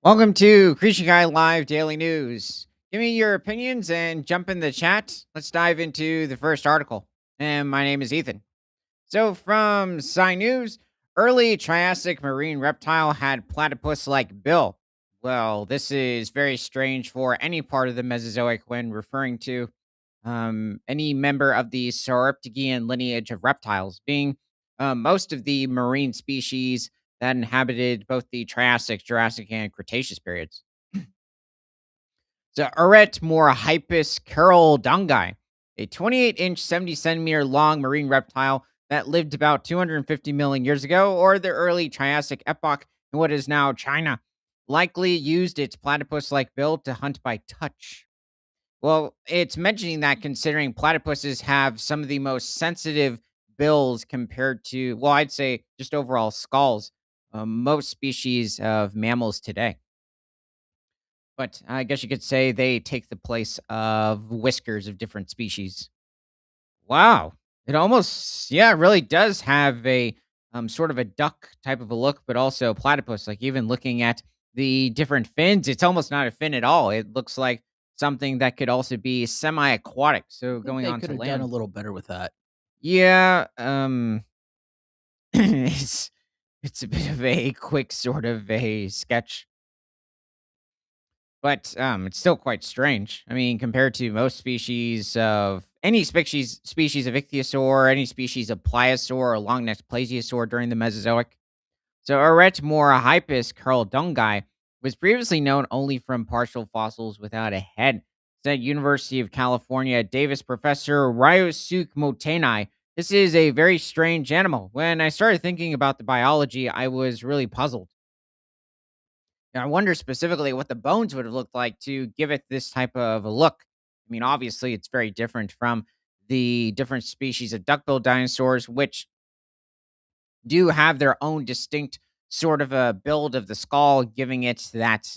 Welcome to Creature Guy Live Daily News. Give me your opinions and jump in the chat. Let's dive into the first article. And my name is Ethan. So, from Sci News, early Triassic marine reptile had platypus like bill. Well, this is very strange for any part of the Mesozoic when referring to any member of the Sauropodomorph lineage of reptiles, being most of the marine species that inhabited both the Triassic, Jurassic, and Cretaceous periods. So, Eretmorhypus carol a 28-inch, 70-centimeter long marine reptile that lived about 250 million years ago, or the early Triassic epoch in what is now China, likely used its platypus-like build to hunt by touch. Well, it's mentioning that considering platypuses have some of the most sensitive bills compared to, well, I'd say just overall skulls, most species of mammals today. But I guess you could say they take the place of whiskers of different species. Wow. It almost, yeah, it really does have a sort of a duck type of a look, but also platypus. Like even looking at the different fins, it's almost not a fin at all. It looks like something that could also be semi-aquatic, so I think going they on could to have done a land. little better with that. Yeah, it's it's a bit of a quick sort of a sketch. But, it's still quite strange. I mean, compared to most species of any species of ichthyosaur, any species of pliosaur or long-necked plesiosaur during the Mesozoic. So Eretmorhypus carldungi was previously known only from partial fossils without a head, said University of California Davis professor Ryosuke Motenai. This is a very strange animal. When I started thinking about the biology, I was really puzzled. And I wonder specifically what the bones would have looked like to give it this type of a look. I mean, obviously, it's very different from the different species of duckbill dinosaurs, which do have their own distinct sort of a build of the skull, giving it that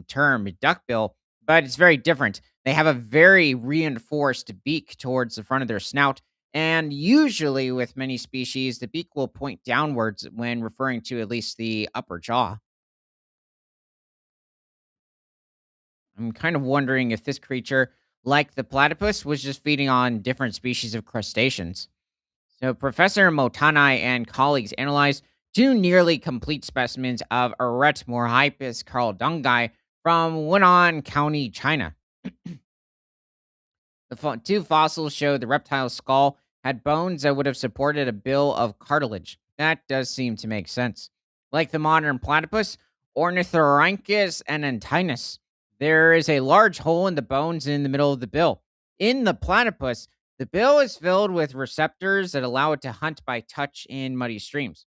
term, duckbill, but it's very different. They have a very reinforced beak towards the front of their snout. And usually, with many species, the beak will point downwards when referring to at least the upper jaw. I'm kind of wondering if this creature, like the platypus, was just feeding on different species of crustaceans. So, Professor Motanai and colleagues analyzed two nearly complete specimens of Eretmorhypus carldungi from Wunan County, China. The two fossils showed the reptile's skull had bones that would have supported a bill of cartilage. That does seem to make sense. Like the modern platypus, Ornithorhynchus anantinus, there is a large hole in the bones in the middle of the bill. In the platypus, the bill is filled with receptors that allow it to hunt by touch in muddy streams.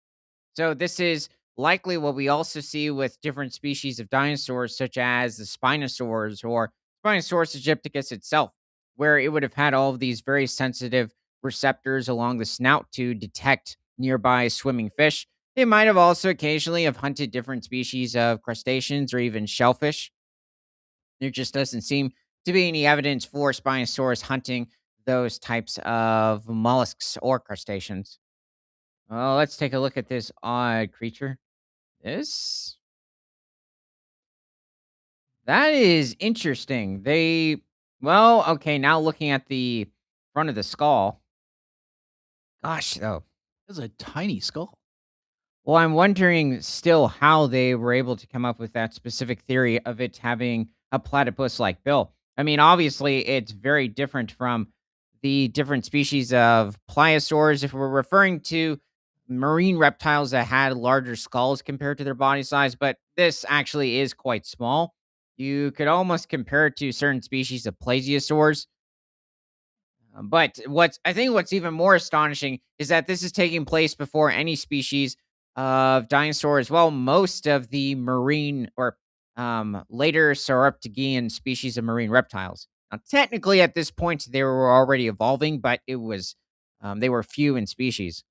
So this is likely what we also see with different species of dinosaurs, such as the Spinosaurs or Spinosaurus aegypticus itself, where it would have had all of these very sensitive receptors along the snout to detect nearby swimming fish. They might have also occasionally have hunted different species of crustaceans or even shellfish. There just doesn't seem to be any evidence for Spinosaurus hunting those types of mollusks or crustaceans. Well, let's take a look at this odd creature. This that is interesting. Well, okay, now looking at the front of the skull. Gosh, though. It's a tiny skull. Well, I'm wondering still how they were able to come up with that specific theory of it having a platypus-like bill. I mean, obviously, it's very different from the different species of pliosaurs. If we're referring to marine reptiles that had larger skulls compared to their body size, but this actually is quite small. You could almost compare it to certain species of plesiosaurs. But what's even more astonishing is that this is taking place before any species of dinosaur as well. Most of the marine or later Sauroptegan species of marine reptiles. Now, technically, at this point, they were already evolving, but it was they were few in species.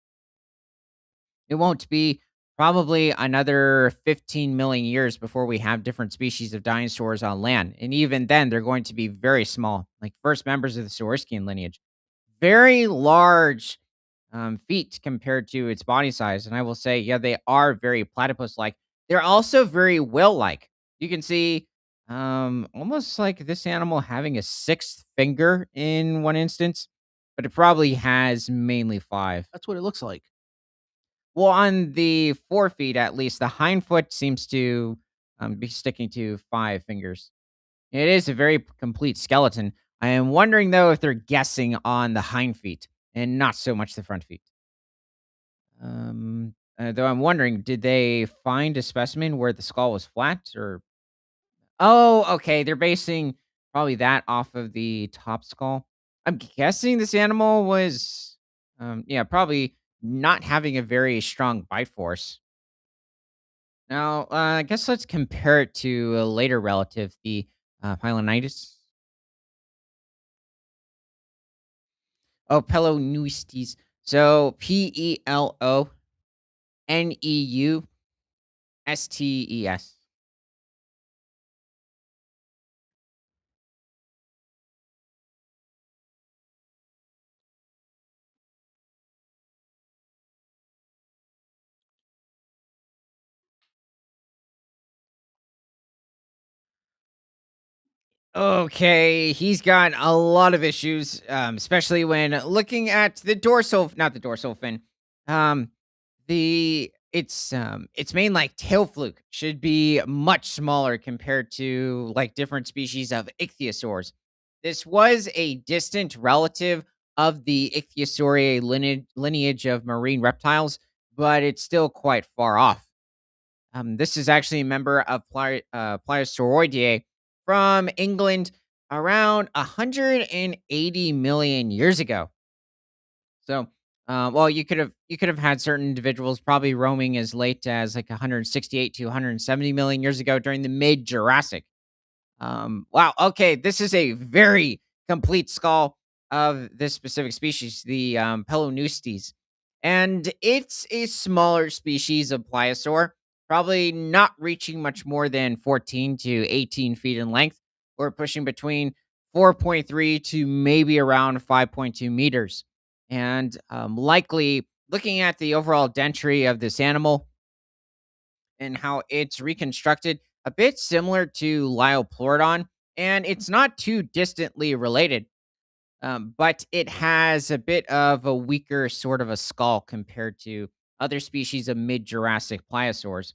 It won't be probably another 15 million years before we have different species of dinosaurs on land, and even then, they're going to be very small, like first members of the Saurischian lineage. Very large, feet compared to its body size, and I will say, yeah, they are very platypus-like. They're also very whale-like. You can see almost like this animal having a sixth finger in one instance, but it probably has mainly five. That's what it looks like. Well, on the forefeet, at least, the hind foot seems to be sticking to five fingers. It is a very complete skeleton. I am wondering, though, if they're guessing on the hind feet and not so much the front feet. Though I'm wondering, did they find a specimen where the skull was flat or oh, okay, they're basing probably that off of the top skull. I'm guessing this animal was, yeah, probably not having a very strong bite force. Now, I guess let's compare it to a later relative, the Pylonitis. Oh, Peloneustes. So Peloneustes. Okay, he's got a lot of issues, especially when looking at the dorsal, not the dorsal fin. Um, its main like tail fluke should be much smaller compared to like different species of ichthyosaurs. This was a distant relative of the ichthyosauridae lineage of marine reptiles, but it's still quite far off. This is actually a member of Pliosauroideae from England around 180 million years ago. So, well, you could have had certain individuals probably roaming as late as like 168 to 170 million years ago during the mid Jurassic. Wow. Okay, this is a very complete skull of this specific species, the Peloneustes, and it's a smaller species of pliosaur, probably not reaching much more than 14 to 18 feet in length, or pushing between 4.3 to maybe around 5.2 meters. And likely, looking at the overall dentry of this animal, and how it's reconstructed a bit similar to Liopleurodon, and it's not too distantly related, but it has a bit of a weaker sort of a skull compared to other species of mid Jurassic pliosaurs.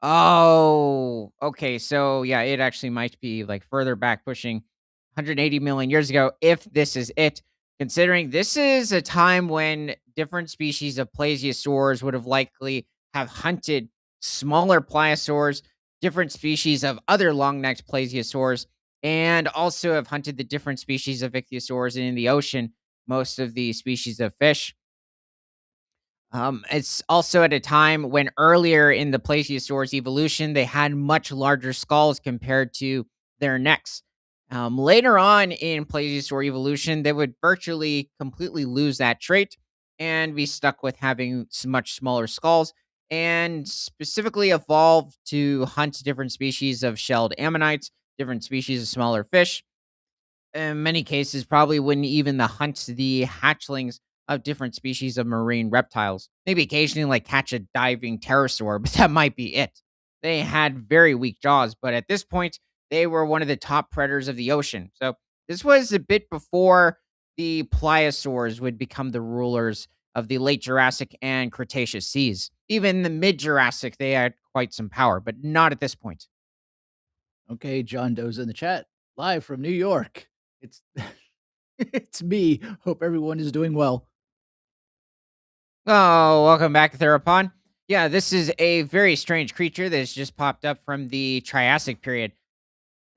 Oh, okay. So yeah, it actually might be like further back, pushing 180 million years ago, if this is it. Considering this is a time when different species of plesiosaurs would have likely have hunted smaller pliosaurs, different species of other long-necked plesiosaurs, and also have hunted the different species of ichthyosaurs in the ocean, most of the species of fish. It's also at a time when earlier in the plesiosaur's evolution, they had much larger skulls compared to their necks. Later on in plesiosaur evolution, they would virtually completely lose that trait and be stuck with having much smaller skulls and specifically evolved to hunt different species of shelled ammonites, different species of smaller fish, in many cases, probably wouldn't even the hunt the hatchlings of different species of marine reptiles. Maybe occasionally, like catch a diving pterosaur, but that might be it. They had very weak jaws, but at this point, they were one of the top predators of the ocean. So this was a bit before the pliosaurs would become the rulers of the late Jurassic and Cretaceous seas. Even the mid Jurassic, they had quite some power, but not at this point. Okay, John Doe's in the chat, live from New York. It's it's me. Hope everyone is doing well. Oh, welcome back, Theropod. Yeah, this is a very strange creature that's just popped up from the Triassic period.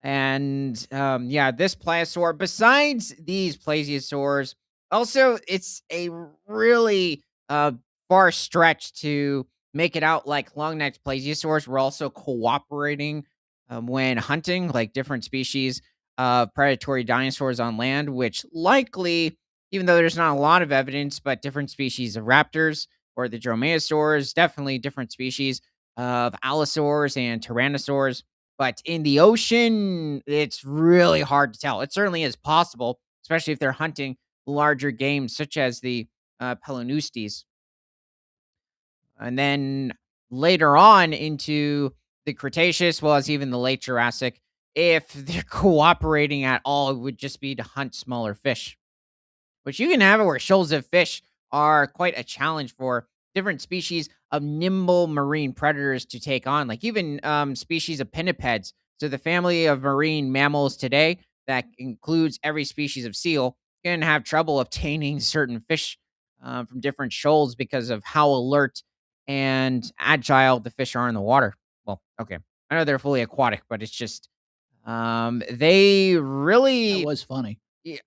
And yeah, this pliosaur, besides these plesiosaurs, also it's a really far stretch to make it out like long-necked plesiosaurs were also cooperating when hunting, like different species of predatory dinosaurs on land, which likely, even though there's not a lot of evidence, but different species of raptors or the dromaeosaurs, definitely different species of allosaurs and tyrannosaurs, but in the ocean, it's really hard to tell. It certainly is possible, especially if they're hunting larger games such as the Peloneustes. And then later on into the Cretaceous, well as even the late Jurassic. If they're cooperating at all, it would just be to hunt smaller fish. But you can have it where shoals of fish are quite a challenge for different species of nimble marine predators to take on, like even species of pinnipeds. So the family of marine mammals today that includes every species of seal can have trouble obtaining certain fish from different shoals because of how alert and agile the fish are in the water. Well, okay, I know they're fully aquatic, but it's just they That really was funny. y-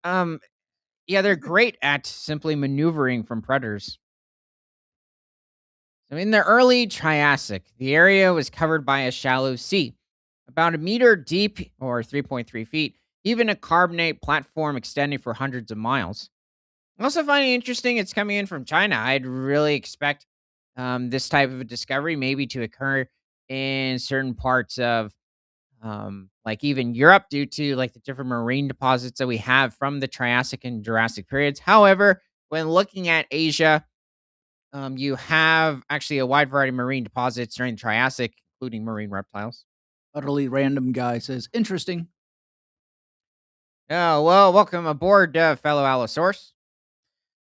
yeah, they're great at simply maneuvering from predators. So in the early Triassic, the area was covered by a shallow sea, about a meter deep or 3.3 feet, even a carbonate platform extending for hundreds of miles. I also find it interesting it's coming in from China. I'd really expect this type of a discovery maybe to occur in certain parts of like even Europe due to like the different marine deposits that we have from the Triassic and Jurassic periods. However, when looking at Asia, you have actually a wide variety of marine deposits during the Triassic, including marine reptiles. Utterly random guy says, "Interesting." Oh, well, welcome aboard, fellow Allosaurus.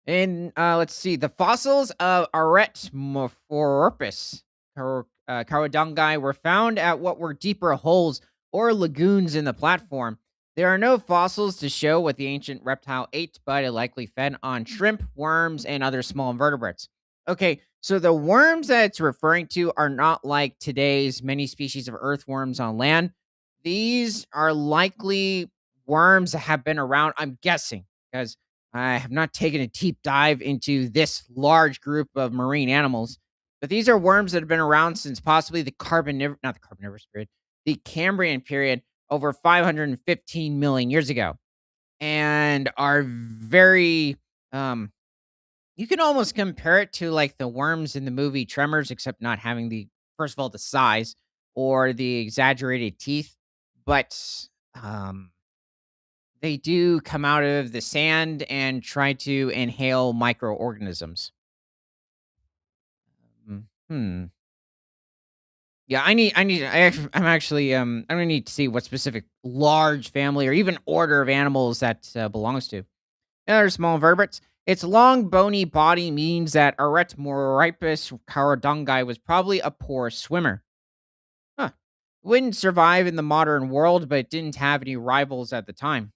And let's see, the fossils of Aretmorphorpus Carodongi were found at what were deeper holes or lagoons in the platform. There are no fossils to show what the ancient reptile ate, but it likely fed on shrimp, worms, and other small invertebrates. Okay, so the worms that it's referring to are not like today's many species of earthworms on land. These are likely worms that have been around, I'm guessing, because I have not taken a deep dive into this large group of marine animals, but these are worms that have been around since possibly the not the Carboniferous period, the Cambrian period over 515 million years ago, and are very, um, you can almost compare it to like the worms in the movie Tremors, except not having the, first of all, the size or the exaggerated teeth, but um, they do come out of the sand and try to inhale microorganisms. Hmm. Yeah, I'm actually, I'm gonna need to see what specific large family or even order of animals that belongs to. Other small invertebrates. Its long, bony body means that Eretmoripus carodongi was probably a poor swimmer. Huh. Wouldn't survive in the modern world, but it didn't have any rivals at the time.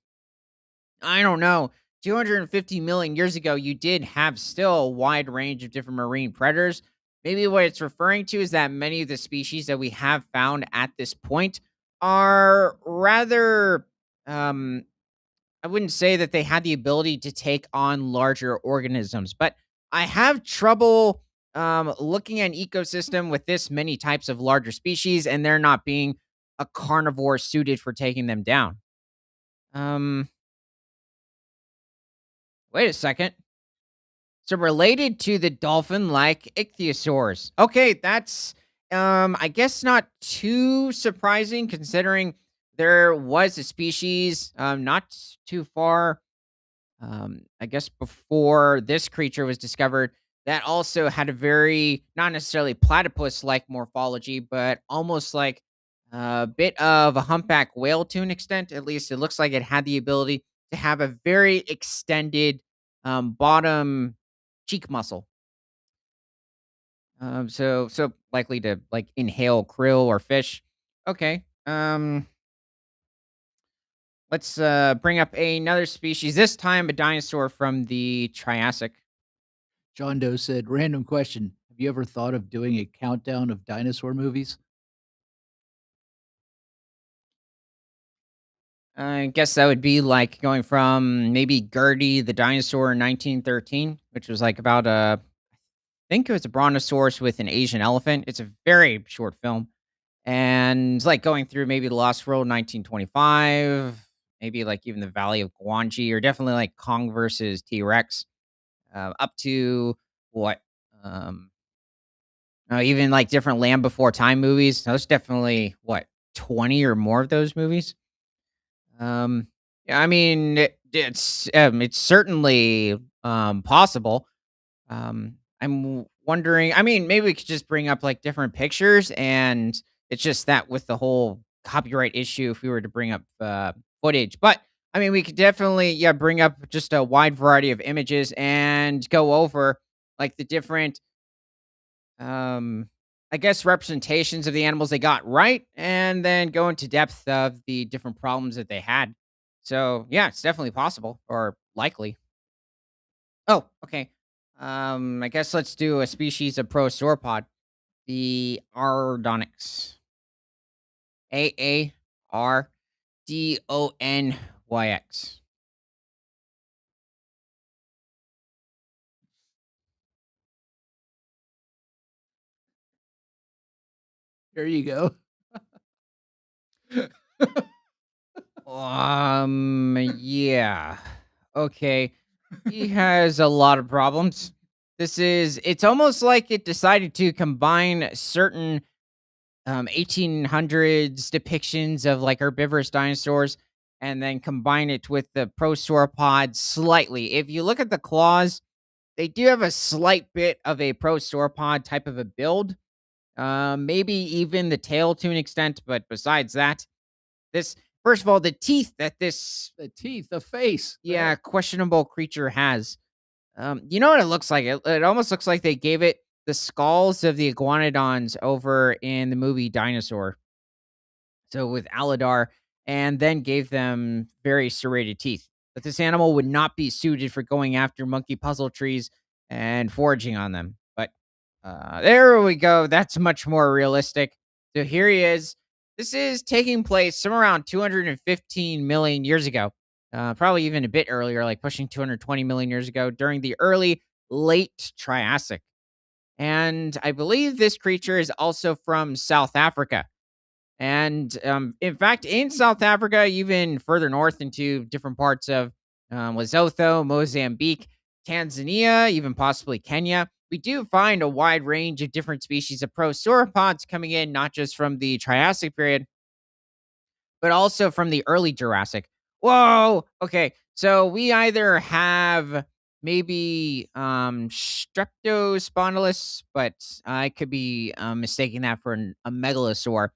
I don't know. 250 million years ago, you did have still a wide range of different marine predators. Maybe what it's referring to is that many of the species that we have found at this point are rather, um, I wouldn't say that they had the ability to take on larger organisms, but I have trouble looking at an ecosystem with this many types of larger species and there not being a carnivore suited for taking them down. Um, Wait a second. So related to the dolphin-like ichthyosaurs. Okay, that's I guess not too surprising considering there was a species not too far I guess before this creature was discovered that also had a very not necessarily platypus-like morphology, but almost like a bit of a humpback whale to an extent. At least it looks like it had the ability to have a very extended bottom cheek muscle. So likely to like inhale krill or fish. Okay. Let's bring up another species. This time a dinosaur from the Triassic. John Doe said, "Random question. Have you ever thought of doing a countdown of dinosaur movies?" I guess that would be like going from maybe Gertie the dinosaur in 1913, which was like about a, I think it was a brontosaurus with an Asian elephant. It's a very short film. And it's like going through maybe The Lost World 1925, maybe like even the Valley of Guanji, or definitely like Kong versus T Rex, up to what? Um, Even like different Land Before Time movies. Those definitely what 20 or more of those movies. Yeah, I mean, it's certainly possible. I'm wondering. I mean, maybe we could just bring up like different pictures, and It's just that with the whole copyright issue, if we were to bring up footage, but I mean, we could definitely, yeah, bring up just a wide variety of images and go over like the different, um, I guess, representations of the animals they got right, and then go into depth of the different problems that they had. So yeah, it's definitely possible or likely. Oh, okay. I guess let's do a species of prosauropod, the Ardonyx. Ardonyx. There you go. Yeah. Okay. He has a lot of problems. It's almost like it decided to combine certain 1800s depictions of like herbivorous dinosaurs and then combine it with the prosauropod slightly. If you look at the claws, they do have a slight bit of a prosauropod type of a build. Maybe even the tail to an extent, but besides that, this first of all, the teeth that this The teeth, the face. yeah, questionable creature has. You know what it looks like? It almost looks like they gave it the skulls of the iguanodons over in the movie Dinosaur. So with Aladar, and then gave them very serrated teeth. But this animal would not be suited for going after monkey puzzle trees and foraging on them. But there we go. That's much more realistic. So here he is. This is taking place somewhere around 215 million years ago. Probably even a bit earlier, like pushing 220 million years ago during the early late Triassic. And I believe this creature is also from South Africa. And, in fact, in South Africa, even further north into different parts of Lesotho, Mozambique, Tanzania, even possibly Kenya, we do find a wide range of different species of prosauropods coming in, not just from the Triassic period, but also from the early Jurassic. Whoa! Okay, so we either have maybe Streptospondylus, but I could be mistaking that for a megalosaur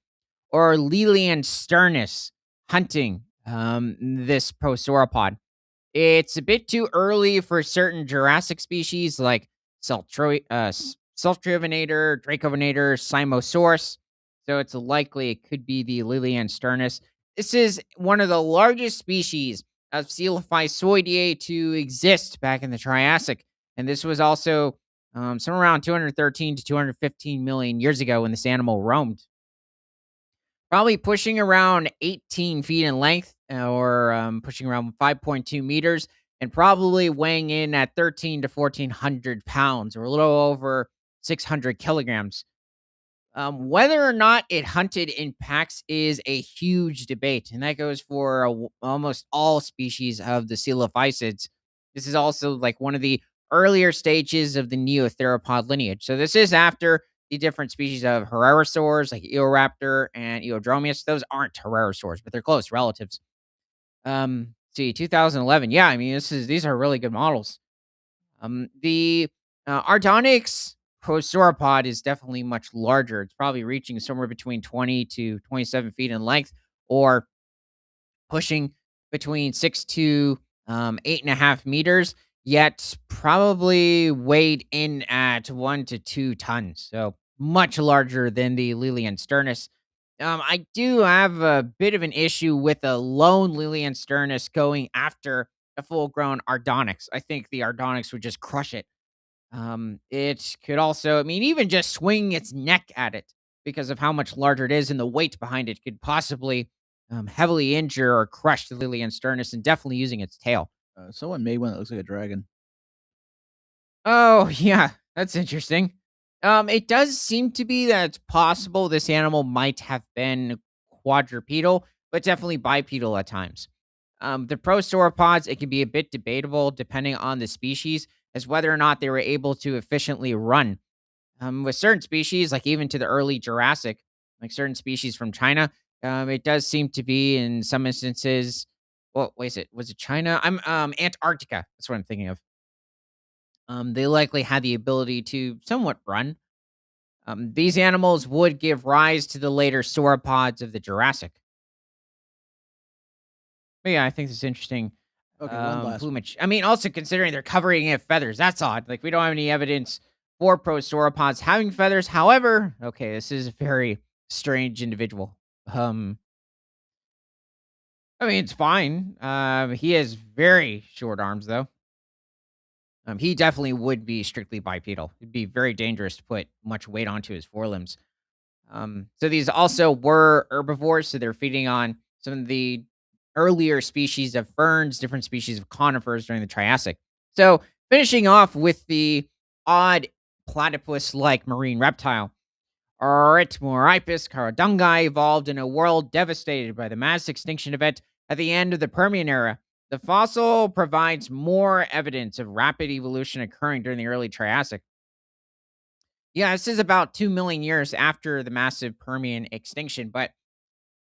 or Lelian sternus hunting this prosauropod. It's a bit too early for certain Jurassic species like Sultrivinator, Dracovenator, Simosaurus, so it's likely it could be the Lelian sternus. This is one of the largest species of Coelophysoideae to exist back in the Triassic, and this was also somewhere around 213 to 215 million years ago when this animal roamed. Probably pushing around 18 feet in length or pushing around 5.2 meters and probably weighing in at 13 to 1400 pounds or a little over 600 kilograms. Whether or not it hunted in packs is a huge debate, and that goes for almost all species of the coelophysids. This is also like one of the earlier stages of the neotheropod lineage. So this is after the different species of herrerasaurs like Eoraptor and Eodromius. Those aren't herrerasaurs, but they're close relatives. See, 2011. Yeah, I mean, these are really good models. The Ardonyx prosauropod is definitely much larger. It's probably reaching somewhere between 20 to 27 feet in length, or pushing between 6 to 8.5 meters. Yet probably weighed in at 1 to 2 tons, so much larger than the Lelian sternus. I do have a bit of an issue with a lone Lelian sternus going after a full-grown Ardonyx. I think the Ardonyx would just crush it. It could also, I mean, even just swinging its neck at it because of how much larger it is and the weight behind it could possibly heavily injure or crush the Lilian sternus and definitely using its tail. Someone made one that looks like a dragon. Oh, yeah, that's interesting. It does seem to be that it's possible this animal might have been quadrupedal, but definitely bipedal at times. The prosauropods, it can be a bit debatable depending on the species as whether or not they were able to efficiently run. With certain species, like even to the early Jurassic, like certain species from China, it does seem to be in some instances. Well, wait, was it China? I'm Antarctica. That's what I'm thinking of. They likely had the ability to somewhat run. These animals would give rise to the later sauropods of the Jurassic. But yeah, I think it's interesting. Okay, one last one. Plumage. I mean, also considering they're covering it in feathers, that's odd. Like we don't have any evidence for prosauropods having feathers. However, okay, this is a very strange individual. Um, I mean, it's fine. He has very short arms, though. He definitely would be strictly bipedal. It'd be very dangerous to put much weight onto his forelimbs. So these also were herbivores, so they're feeding on some of the earlier species of ferns, different species of conifers during the Triassic. So finishing off with the odd platypus-like marine reptile, Ritmoripus caradungi evolved in a world devastated by the mass extinction event at the end of the Permian era. The fossil provides more evidence of rapid evolution occurring during the early Triassic. Yeah, this is about 2 million years after the massive Permian extinction, but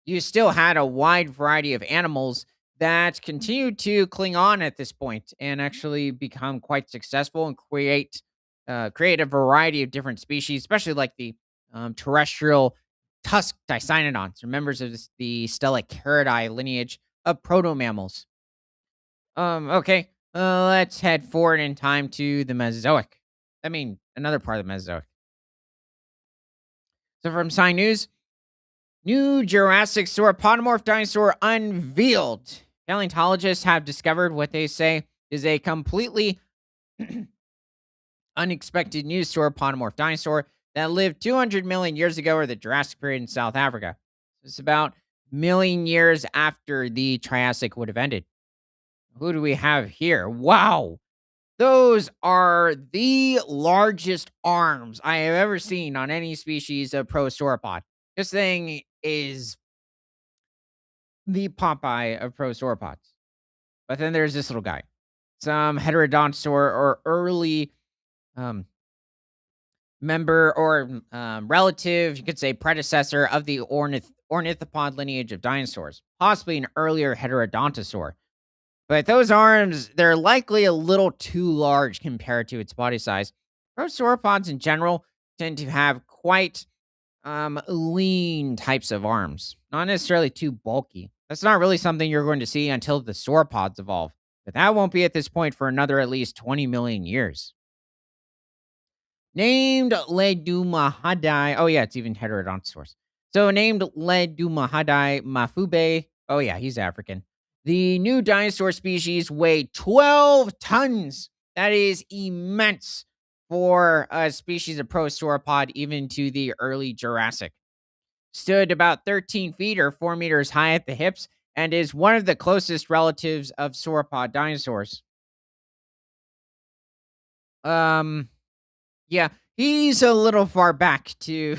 you still had a wide variety of animals that continued to cling on at this point and actually become quite successful and create a variety of different species, especially like the terrestrial tusked dicynodonts, or members of the Stellacaridae lineage of proto mammals. Okay, let's head forward in time to the Mesozoic. I mean, another part of the Mesozoic. So from Sci News, new Jurassic Sauropodomorph Dinosaur unveiled. Paleontologists have discovered what they say is a completely unexpected new Sauropodomorph dinosaur that lived 200 million years ago, or the Jurassic period in South Africa. It's about million years after the Triassic would have ended. Who do we have here? Wow. Those are the largest arms I have ever seen on any species of prosauropod. This thing is the Popeye of prosauropods. But then there's this little guy. Some heterodontosaur or early um, member or relative, you could say predecessor of the ornithopod lineage of dinosaurs, possibly an earlier heterodontosaur. But those arms, they're likely a little too large compared to its body size. Prosauropods in general tend to have quite lean types of arms, not necessarily too bulky. That's not really something you're going to see until the sauropods evolve. But that won't be at this point for another at least 20 million years. Named Ledumahadai. Oh, yeah, it's even heterodontosaurs. So, named Ledumahadai Mafube. Oh, yeah, he's African. The new dinosaur species weighed 12 tons. That is immense for a species of prosauropod, even to the early Jurassic. Stood about 13 feet or 4 meters high at the hips and is one of the closest relatives of sauropod dinosaurs. Um, Yeah, he's a little far back to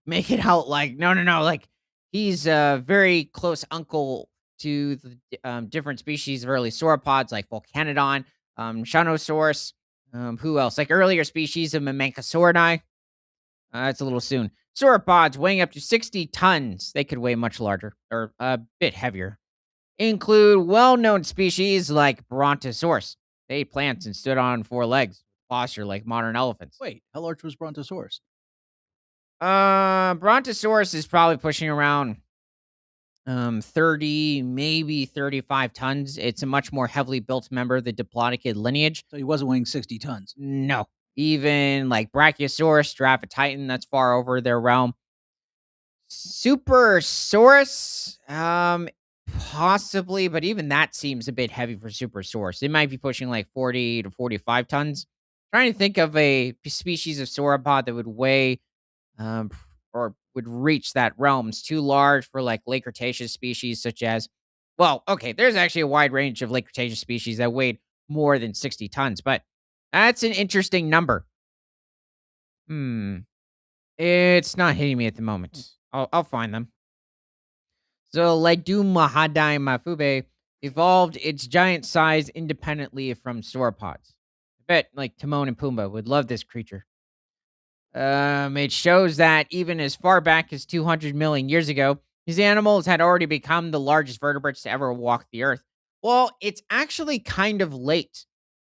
make it out like no, no, no. Like he's a very close uncle to the different species of early sauropods, like Volcanodon, Shanosaurus. Who else? Like earlier species of Mamancosauridae. It's a little soon. Sauropods weighing up to 60 tons. They could weigh much larger or a bit heavier. Include well-known species like Brontosaurus. They ate plants and stood on four legs, posture like modern elephants. Wait, how large was Brontosaurus? Brontosaurus is probably pushing around 30, maybe 35 tons. It's a much more heavily built member of the Diplodocid lineage. So he wasn't weighing 60 tons. No. Even like Brachiosaurus, Giraffatitan, that's far over their realm. Supersaurus, possibly, but even that seems a bit heavy for Supersaurus. It might be pushing like 40 to 45 tons. Trying to think of a species of sauropod that would weigh um, or would reach that realm. It's too large for like late Cretaceous species such as, well, okay, there's actually a wide range of late Cretaceous species that weighed more than 60 tons, but that's an interesting number. Hmm. It's not hitting me at the moment. I'll find them. So Ledumahadai Mafube evolved its giant size independently from sauropods. I bet like Timon and Pumbaa would love this creature. It shows that even as far back as 200 million years ago, these animals had already become the largest vertebrates to ever walk the earth. Well, it's actually kind of late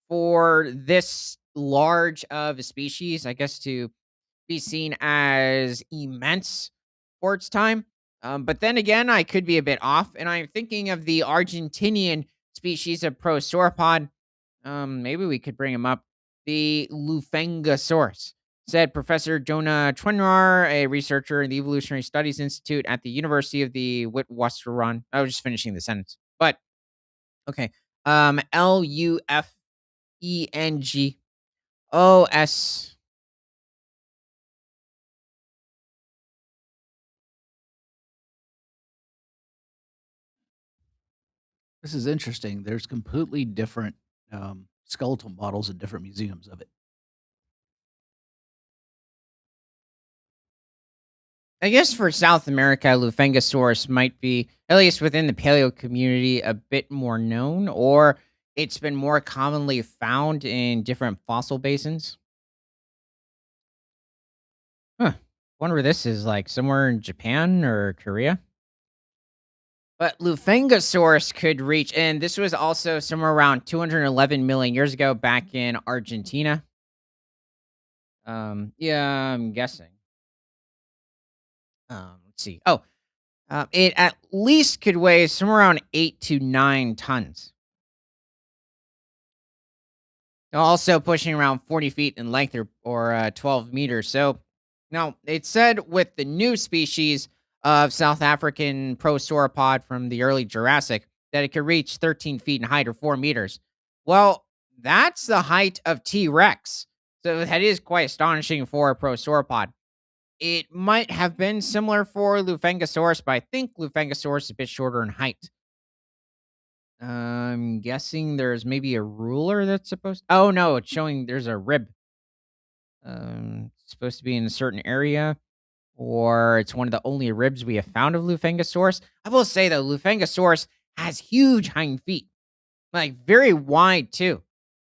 for this large of a species, I guess, to be seen as immense for its time. But then again, I could be a bit off, and I'm thinking of the Argentinian species of prosauropod. Maybe we could bring him up. The Lufengosaurus, said Professor Jonah Twenrar, a researcher in the Evolutionary Studies Institute at the University of the Witwatersrand. I was just finishing the sentence, but okay. Lufengos. This is interesting. There's completely different skeletal models in different museums of it. I guess for South America, Lufengosaurus might be, at least within the paleo community, a bit more known, or it's been more commonly found in different fossil basins. Huh. Wonder where this is, like somewhere in Japan or Korea. But Lufengosaurus could reach, and this was also somewhere around 211 million years ago back in Argentina. Yeah, I'm guessing. Let's see. Oh, it at least could weigh somewhere around 8 to 9 tons. Also pushing around 40 feet in length or 12 meters. So now it said with the new species of South African prosauropod from the early Jurassic that it could reach 13 feet in height or 4 meters. Well, that's the height of T Rex. So that is quite astonishing for a prosauropod. It might have been similar for Lufengosaurus, but I think Lufengosaurus is a bit shorter in height. I'm guessing there's maybe a ruler that's supposed. Oh no, it's showing there's a rib. Supposed to be in a certain area, or it's one of the only ribs we have found of Lufengosaurus. I will say though, Lufengosaurus has huge hind feet, like very wide too.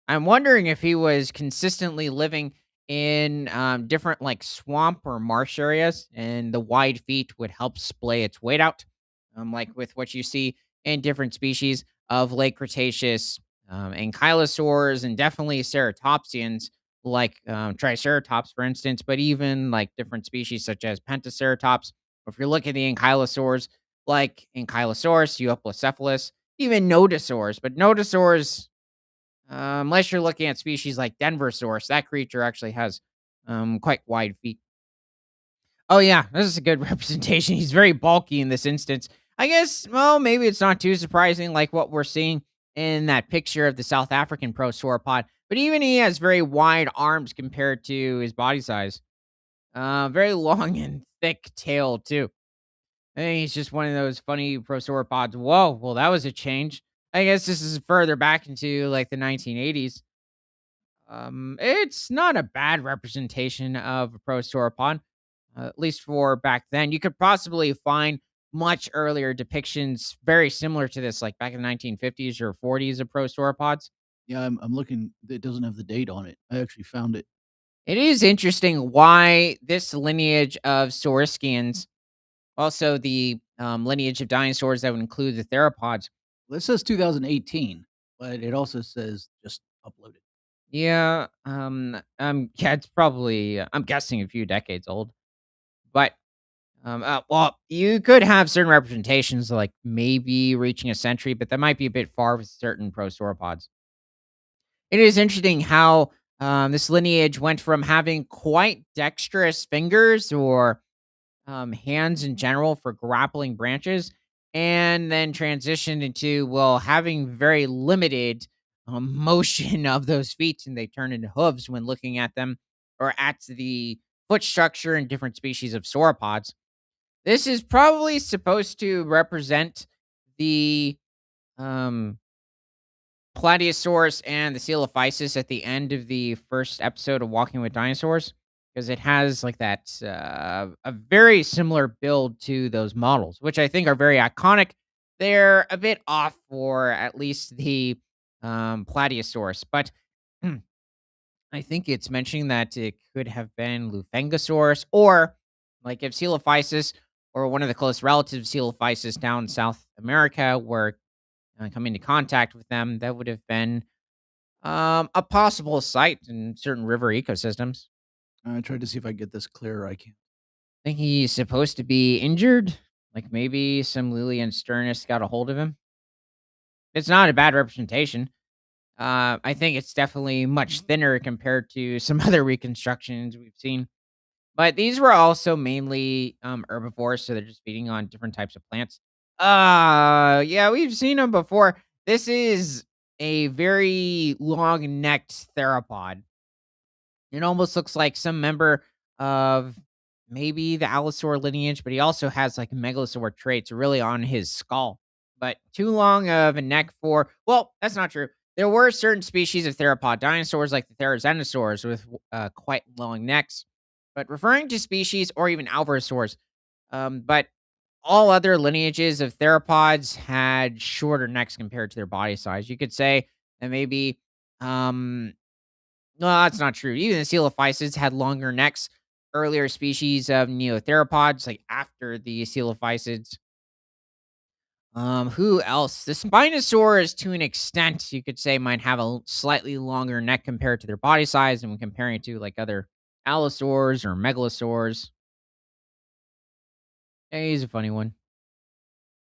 I'm wondering if he was consistently living in different like swamp or marsh areas, and the wide feet would help splay its weight out. Like with what you see in different species of late Cretaceous ankylosaurs and definitely ceratopsians like Triceratops, for instance, but even like different species such as Pentaceratops. Or if you're looking at the ankylosaurs, like Ankylosaurus, Euoplocephalus, even Nodosaurs, but Nodosaurs, unless you're looking at species like Denversaurus, that creature actually has quite wide feet. Oh yeah, this is a good representation. He's very bulky in this instance. I guess, well, maybe it's not too surprising like what we're seeing in that picture of the South African prosauropod, but even he has very wide arms compared to his body size. Very long and thick tail too. I think he's just one of those funny prosauropods. Whoa, well that was a change. I guess this is further back into like the 1980s. It's not a bad representation of a prosauropod, at least for back then. You could possibly find much earlier depictions very similar to this, like back in the 1950s or 40s of prosauropods. Yeah, I'm looking. It doesn't have the date on it. I actually found it. It is interesting why this lineage of saurischians, also the lineage of dinosaurs that would include the theropods. Well, it says 2018, but it also says just uploaded. Yeah, yeah, it's probably I'm guessing a few decades old, but well, you could have certain representations like maybe reaching a century, but that might be a bit far with certain prosauropods. It is interesting how this lineage went from having quite dexterous fingers or hands in general for grappling branches, and then transitioned into, well, having very limited motion of those feet, and they turn into hooves when looking at them or at the foot structure in different species of sauropods. This is probably supposed to represent the um, Plateosaurus and the Coelophysis at the end of the first episode of Walking with Dinosaurs, because it has like that a very similar build to those models, which I think are very iconic. They're a bit off for at least the Plateosaurus, but I think it's mentioning that it could have been Lufengosaurus or like if Coelophysis or one of the close relatives of Coelophysis down in South America were come into contact with them, that would have been a possible site in certain river ecosystems. I tried to see if I get this clearer. I can't. Think he's supposed to be injured? Like maybe some Lilian Sternus got a hold of him? It's not a bad representation. I think it's definitely much thinner compared to some other reconstructions we've seen. But these were also mainly herbivores, so they're just feeding on different types of plants. Yeah, we've seen them before. This is a very long-necked theropod. It almost looks like some member of maybe the Allosaur lineage, but he also has like megalosaur traits really on his skull. But too long of a neck for, well, that's not true. There were certain species of theropod dinosaurs like the therizinosaurs with quite long necks. But referring to species or even alvarsaurs, but all other lineages of theropods had shorter necks compared to their body size. You could say that maybe um no, that's not true. Even the coelophysids had longer necks. Earlier species of neotheropods, like after the coelophysids. Who else? The Spinosaurs, to an extent, you could say, might have a slightly longer neck compared to their body size, and when comparing it to like other allosaurs or megalosaurs. He's a funny one.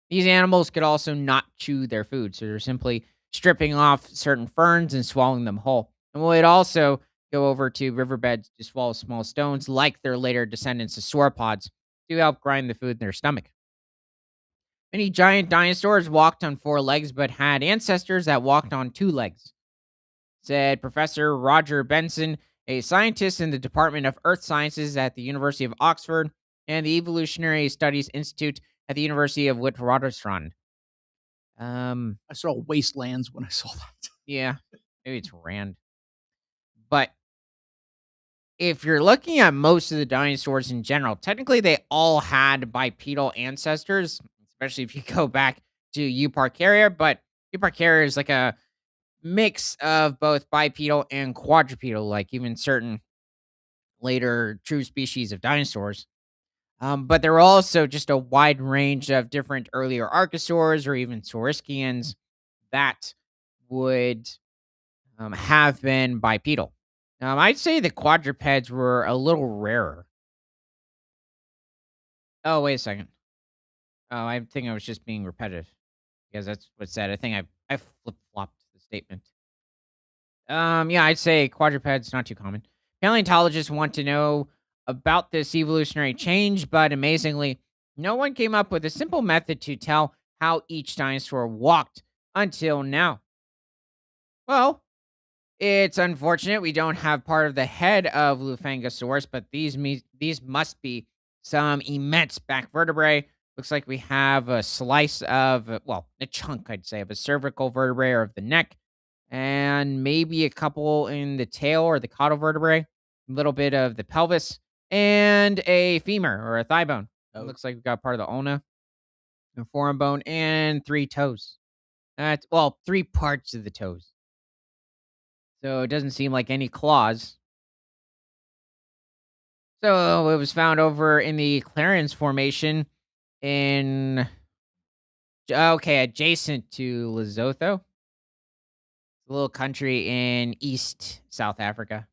These animals could also not chew their food, so they're simply stripping off certain ferns and swallowing them whole. And would also go over to riverbeds to swallow small stones, like their later descendants, the sauropods, to help grind the food in their stomach. Many giant dinosaurs walked on four legs, but had ancestors that walked on two legs, said Professor Roger Benson, a scientist in the Department of Earth Sciences at the University of Oxford and the Evolutionary Studies Institute at the University of Witwatersrand. Um, I saw wastelands when I saw that. yeah, maybe it's Rand. But if you're looking at most of the dinosaurs in general, technically they all had bipedal ancestors, especially if you go back to Euparkeria. But Euparkeria is like a mix of both bipedal and quadrupedal, like even certain later true species of dinosaurs. But there were also just a wide range of different earlier archosaurs or even saurischians that would have been bipedal. I'd say the quadrupeds were a little rarer. Oh, wait a second. Oh, I think I was just being repetitive because that's what's said. I think I flip flopped the statement. Yeah, I'd say quadrupeds not too common. Paleontologists want to know about this evolutionary change, but amazingly, no one came up with a simple method to tell how each dinosaur walked until now. Well, it's unfortunate we don't have part of the head of Lufangosaurus, but these must be some immense back vertebrae. Looks like we have a slice of, well, a chunk, I'd say, of a cervical vertebrae or of the neck, and maybe a couple in the tail or the caudal vertebrae, a little bit of the pelvis, and a femur or a thigh bone. It Oh, looks like we've got part of the ulna, a forearm bone, and three toes. That's, well, three parts of the toes. So it doesn't seem like any claws. So it was found over in the Clarence Formation in, okay, adjacent to Lesotho, a little country in East South Africa.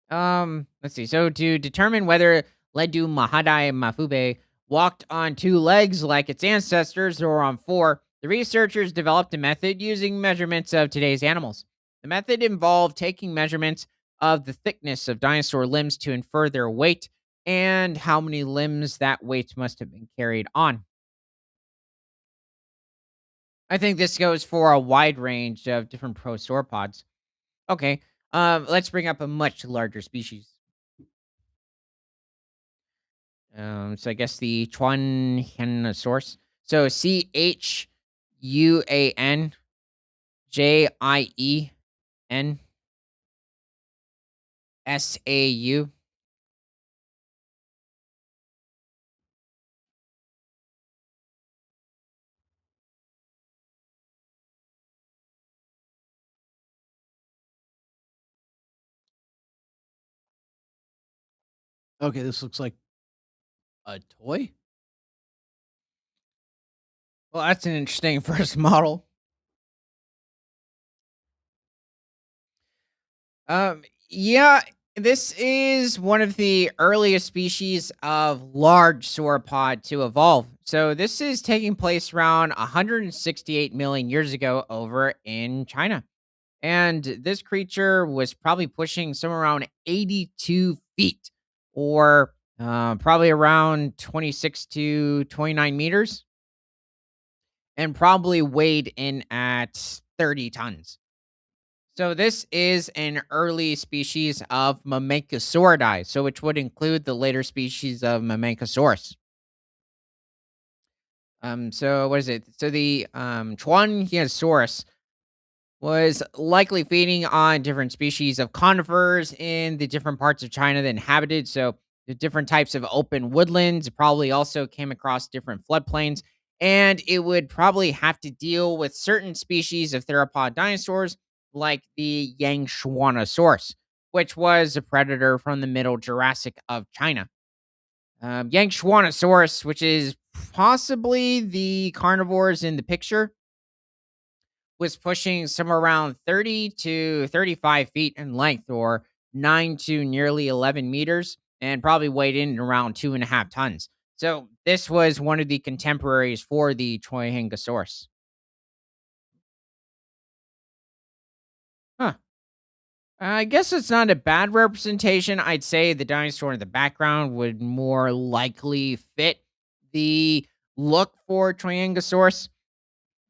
Let's see. So to determine whether Ledu Mahadai Mafube walked on two legs like its ancestors or on four, the researchers developed a method using measurements of today's animals. The method involved taking measurements of the thickness of dinosaur limbs to infer their weight and how many limbs that weight must have been carried on. I think this goes for a wide range of different prosauropods. Okay, let's bring up a much larger species. So I guess the Chuanhenosaurus. So Chuanjeninsau. okay. This looks like a toy. Well, that's an interesting first model. Yeah, this is one of the earliest species of large sauropod to evolve. So this is taking place around 168 million years ago over in China. And this creature was probably pushing somewhere around 82 feet or probably around 26 to 29 meters and probably weighed in at 30 tons. So this is an early species of Mamenchosauridae, so which would include the later species of Mamenchosaurus. So what is it? So the Chuanhiasaurus was likely feeding on different species of conifers in the different parts of China that inhabited. So the different types of open woodlands. It probably also came across different floodplains, and it would probably have to deal with certain species of theropod dinosaurs, like the Yangtzuanosaurus, which was a predator from the Middle Jurassic of China. Yangtzuanosaurus, which is possibly the carnivores in the picture, was pushing somewhere around 30 to 35 feet in length, or 9 to nearly 11 meters, and probably weighed in around 2.5 tons. So this was one of the contemporaries for the Troyangosaurus. Huh. I guess it's not a bad representation. I'd say the dinosaur in the background would more likely fit the look for Troyangosaurus.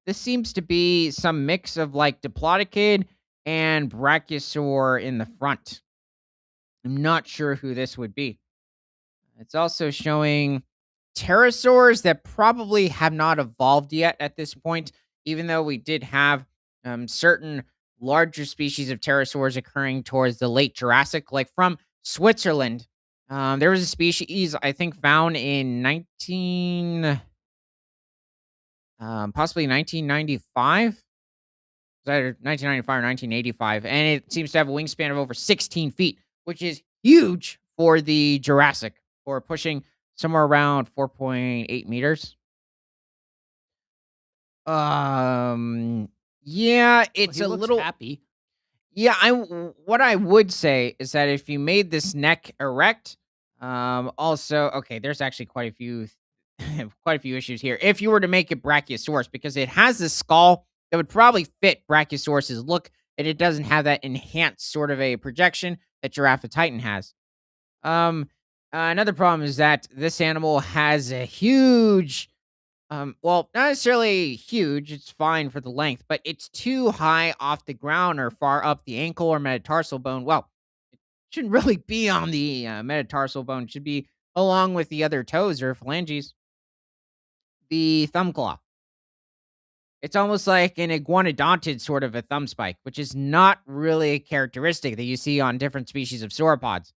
This seems to be some mix of like Diplodocid and Brachiosaur in the front. I'm not sure who this would be. It's also showing pterosaurs that probably have not evolved yet at this point, even though we did have certain larger species of pterosaurs occurring towards the late Jurassic, like from Switzerland. There was a species I think found in possibly 1995. It's either 1995 or 1985, and it seems to have a wingspan of over 16 feet, which is huge for the Jurassic, or pushing somewhere around 4.8 meters. Um, yeah, Well, it's he a looks little. happy. Yeah, what I would say is that if you made this neck erect, also okay, there's actually quite a few quite a few issues here. If you were to make it Brachiosaurus, because it has this skull that would probably fit Brachiosaurus's look, and it doesn't have that enhanced sort of a projection that Giraffatitan has. Um, Another problem is that this animal has a huge well, not necessarily huge, it's fine for the length, but it's too high off the ground or far up the ankle or metatarsal bone. Well, shouldn't really be on the metatarsal bone, it should be along with the other toes or phalanges, the thumb claw. It's almost like an iguanodontid sort of a thumb spike, which is not really a characteristic that you see on different species of sauropods.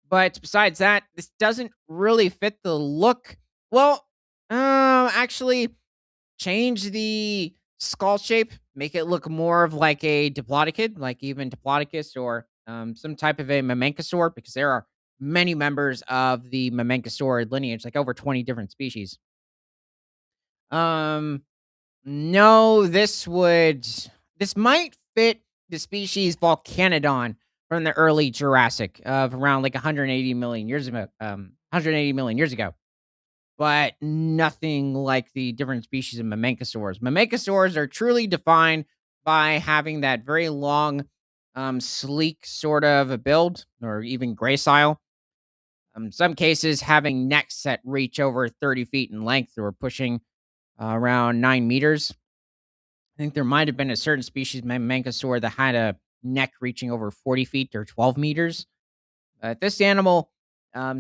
But besides that, this doesn't really fit the look. Well, actually, change the skull shape, make it look more of like a diplodocid, like even Diplodocus or some type of a Mamenchosaur, because there are many members of the Mamenchosaur lineage, like over 20 different species. Um, no, this might fit the species Volcanodon from the early Jurassic of around like 180 million years ago. 180 million years ago, but nothing like the different species of Mamenchosaurs. Mamenchosaurs are truly defined by having that very long, sleek sort of a build, or even gracile. Some cases having necks that reach over 30 feet in length or pushing around 9 meters. I think there might have been a certain species of Mamenchosaur that had a neck reaching over 40 feet or 12 meters. This animal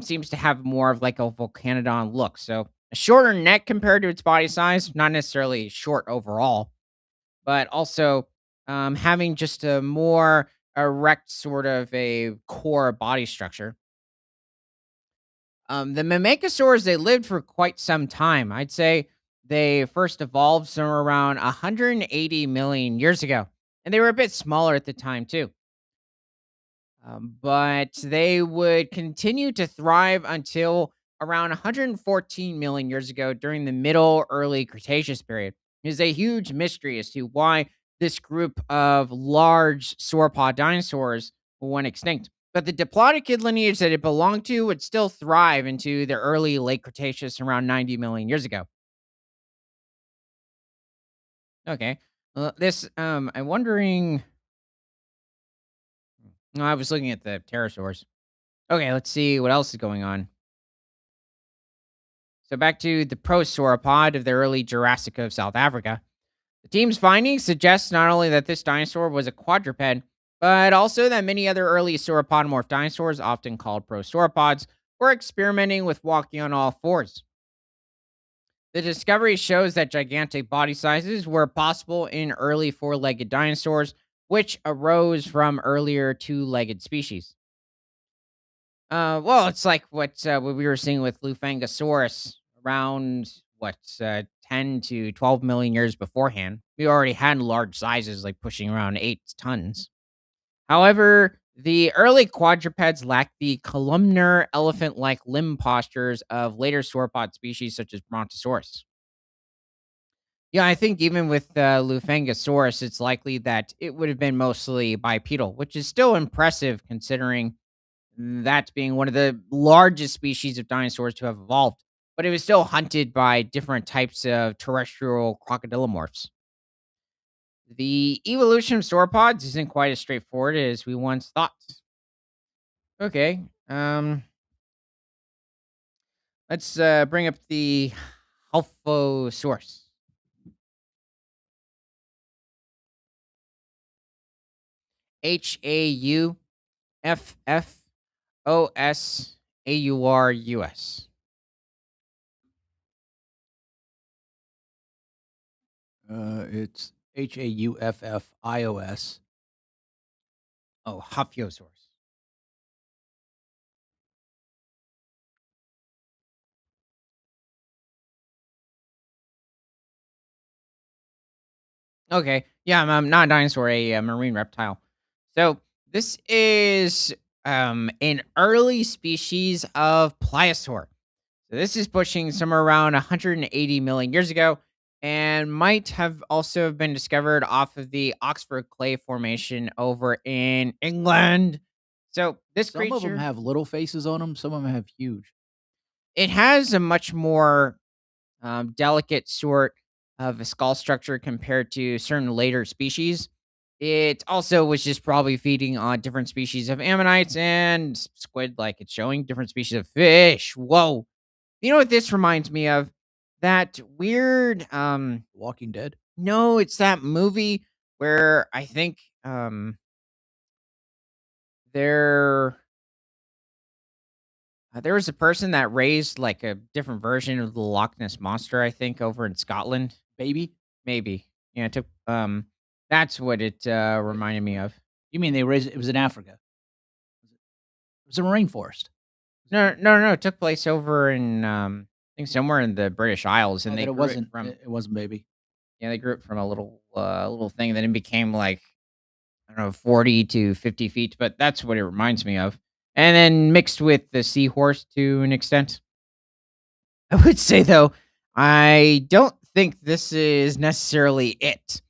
seems to have more of like a Volcanodon look. So a shorter neck compared to its body size, not necessarily short overall, but also having just a more erect sort of a core body structure. The Mamenchosaurs, they lived for quite some time. I'd say they first evolved somewhere around 180 million years ago, and they were a bit smaller at the time too. But they would continue to thrive until around 114 million years ago during the middle early Cretaceous period. It is a huge mystery as to why this group of large sauropod dinosaurs went extinct. But the diplodocid lineage that it belonged to would still thrive into the early late Cretaceous around 90 million years ago. Okay. I'm wondering. No, I was looking at the pterosaurs. Okay, let's see what else is going on. So back to the prosauropod of the early Jurassic of South Africa. The team's findings suggest not only that this dinosaur was a quadruped, but also that many other early sauropodomorph dinosaurs, often called prosauropods, were experimenting with walking on all fours. The discovery shows that gigantic body sizes were possible in early four legged dinosaurs, which arose from earlier two legged species. Well, it's like what we were seeing with Lufangosaurus around 10 to 12 million years beforehand. We already had large sizes, like pushing around 8 tons. However, the early quadrupeds lacked the columnar elephant-like limb postures of later sauropod species such as Brontosaurus. Yeah, I think even with Lufangosaurus, it's likely that it would have been mostly bipedal, which is still impressive considering that being one of the largest species of dinosaurs to have evolved, but it was still hunted by different types of terrestrial crocodilomorphs. The evolution of sauropods isn't quite as straightforward as we once thought. Okay, let's bring up the Halphosaurus. Hauffausaurus. It's Hauffios. Oh, Halphiosaurus. Okay. Yeah, I'm not a dinosaur, a marine reptile. So this is an early species of pliosaur. So this is pushing somewhere around 180 million years ago and might have also been discovered off of the Oxford Clay Formation over in England. So this Some of them creature, have little faces on them. Some of them have huge. it has a much more delicate sort of a skull structure compared to certain later species. It also was just probably feeding on different species of ammonites and squid, like it's showing different species of fish. Whoa. You know what this reminds me of? That weird Walking Dead. no, it's that movie where I think there there was a person that raised like a different version of the Loch Ness monster, I think, over in Scotland. Baby? Maybe. Yeah, it took that's what it Eh, reminded me of. You mean they raised it was in Africa? It was a rainforest. Was it No, no, no, it took place over in I think somewhere in the British Isles and oh, they then it grew it wasn't from it wasn't Baby. yeah, they grew it from a little thing and then it became like I don't know 40 to 50 feet, but that's what it reminds me of. And then mixed with the seahorse to an extent. I would say though, I don't think this is necessarily it.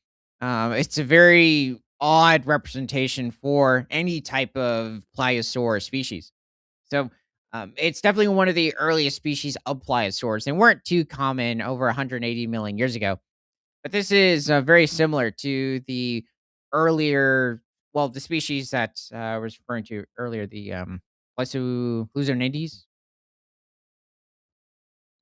It's a very odd representation for any type of pliosaur species. So it's definitely one of the earliest species of pliosaurs. They weren't too common over 180 million years ago, but this is very similar to the earlier, well, the species that I was referring to earlier, the Plesiosaurinades.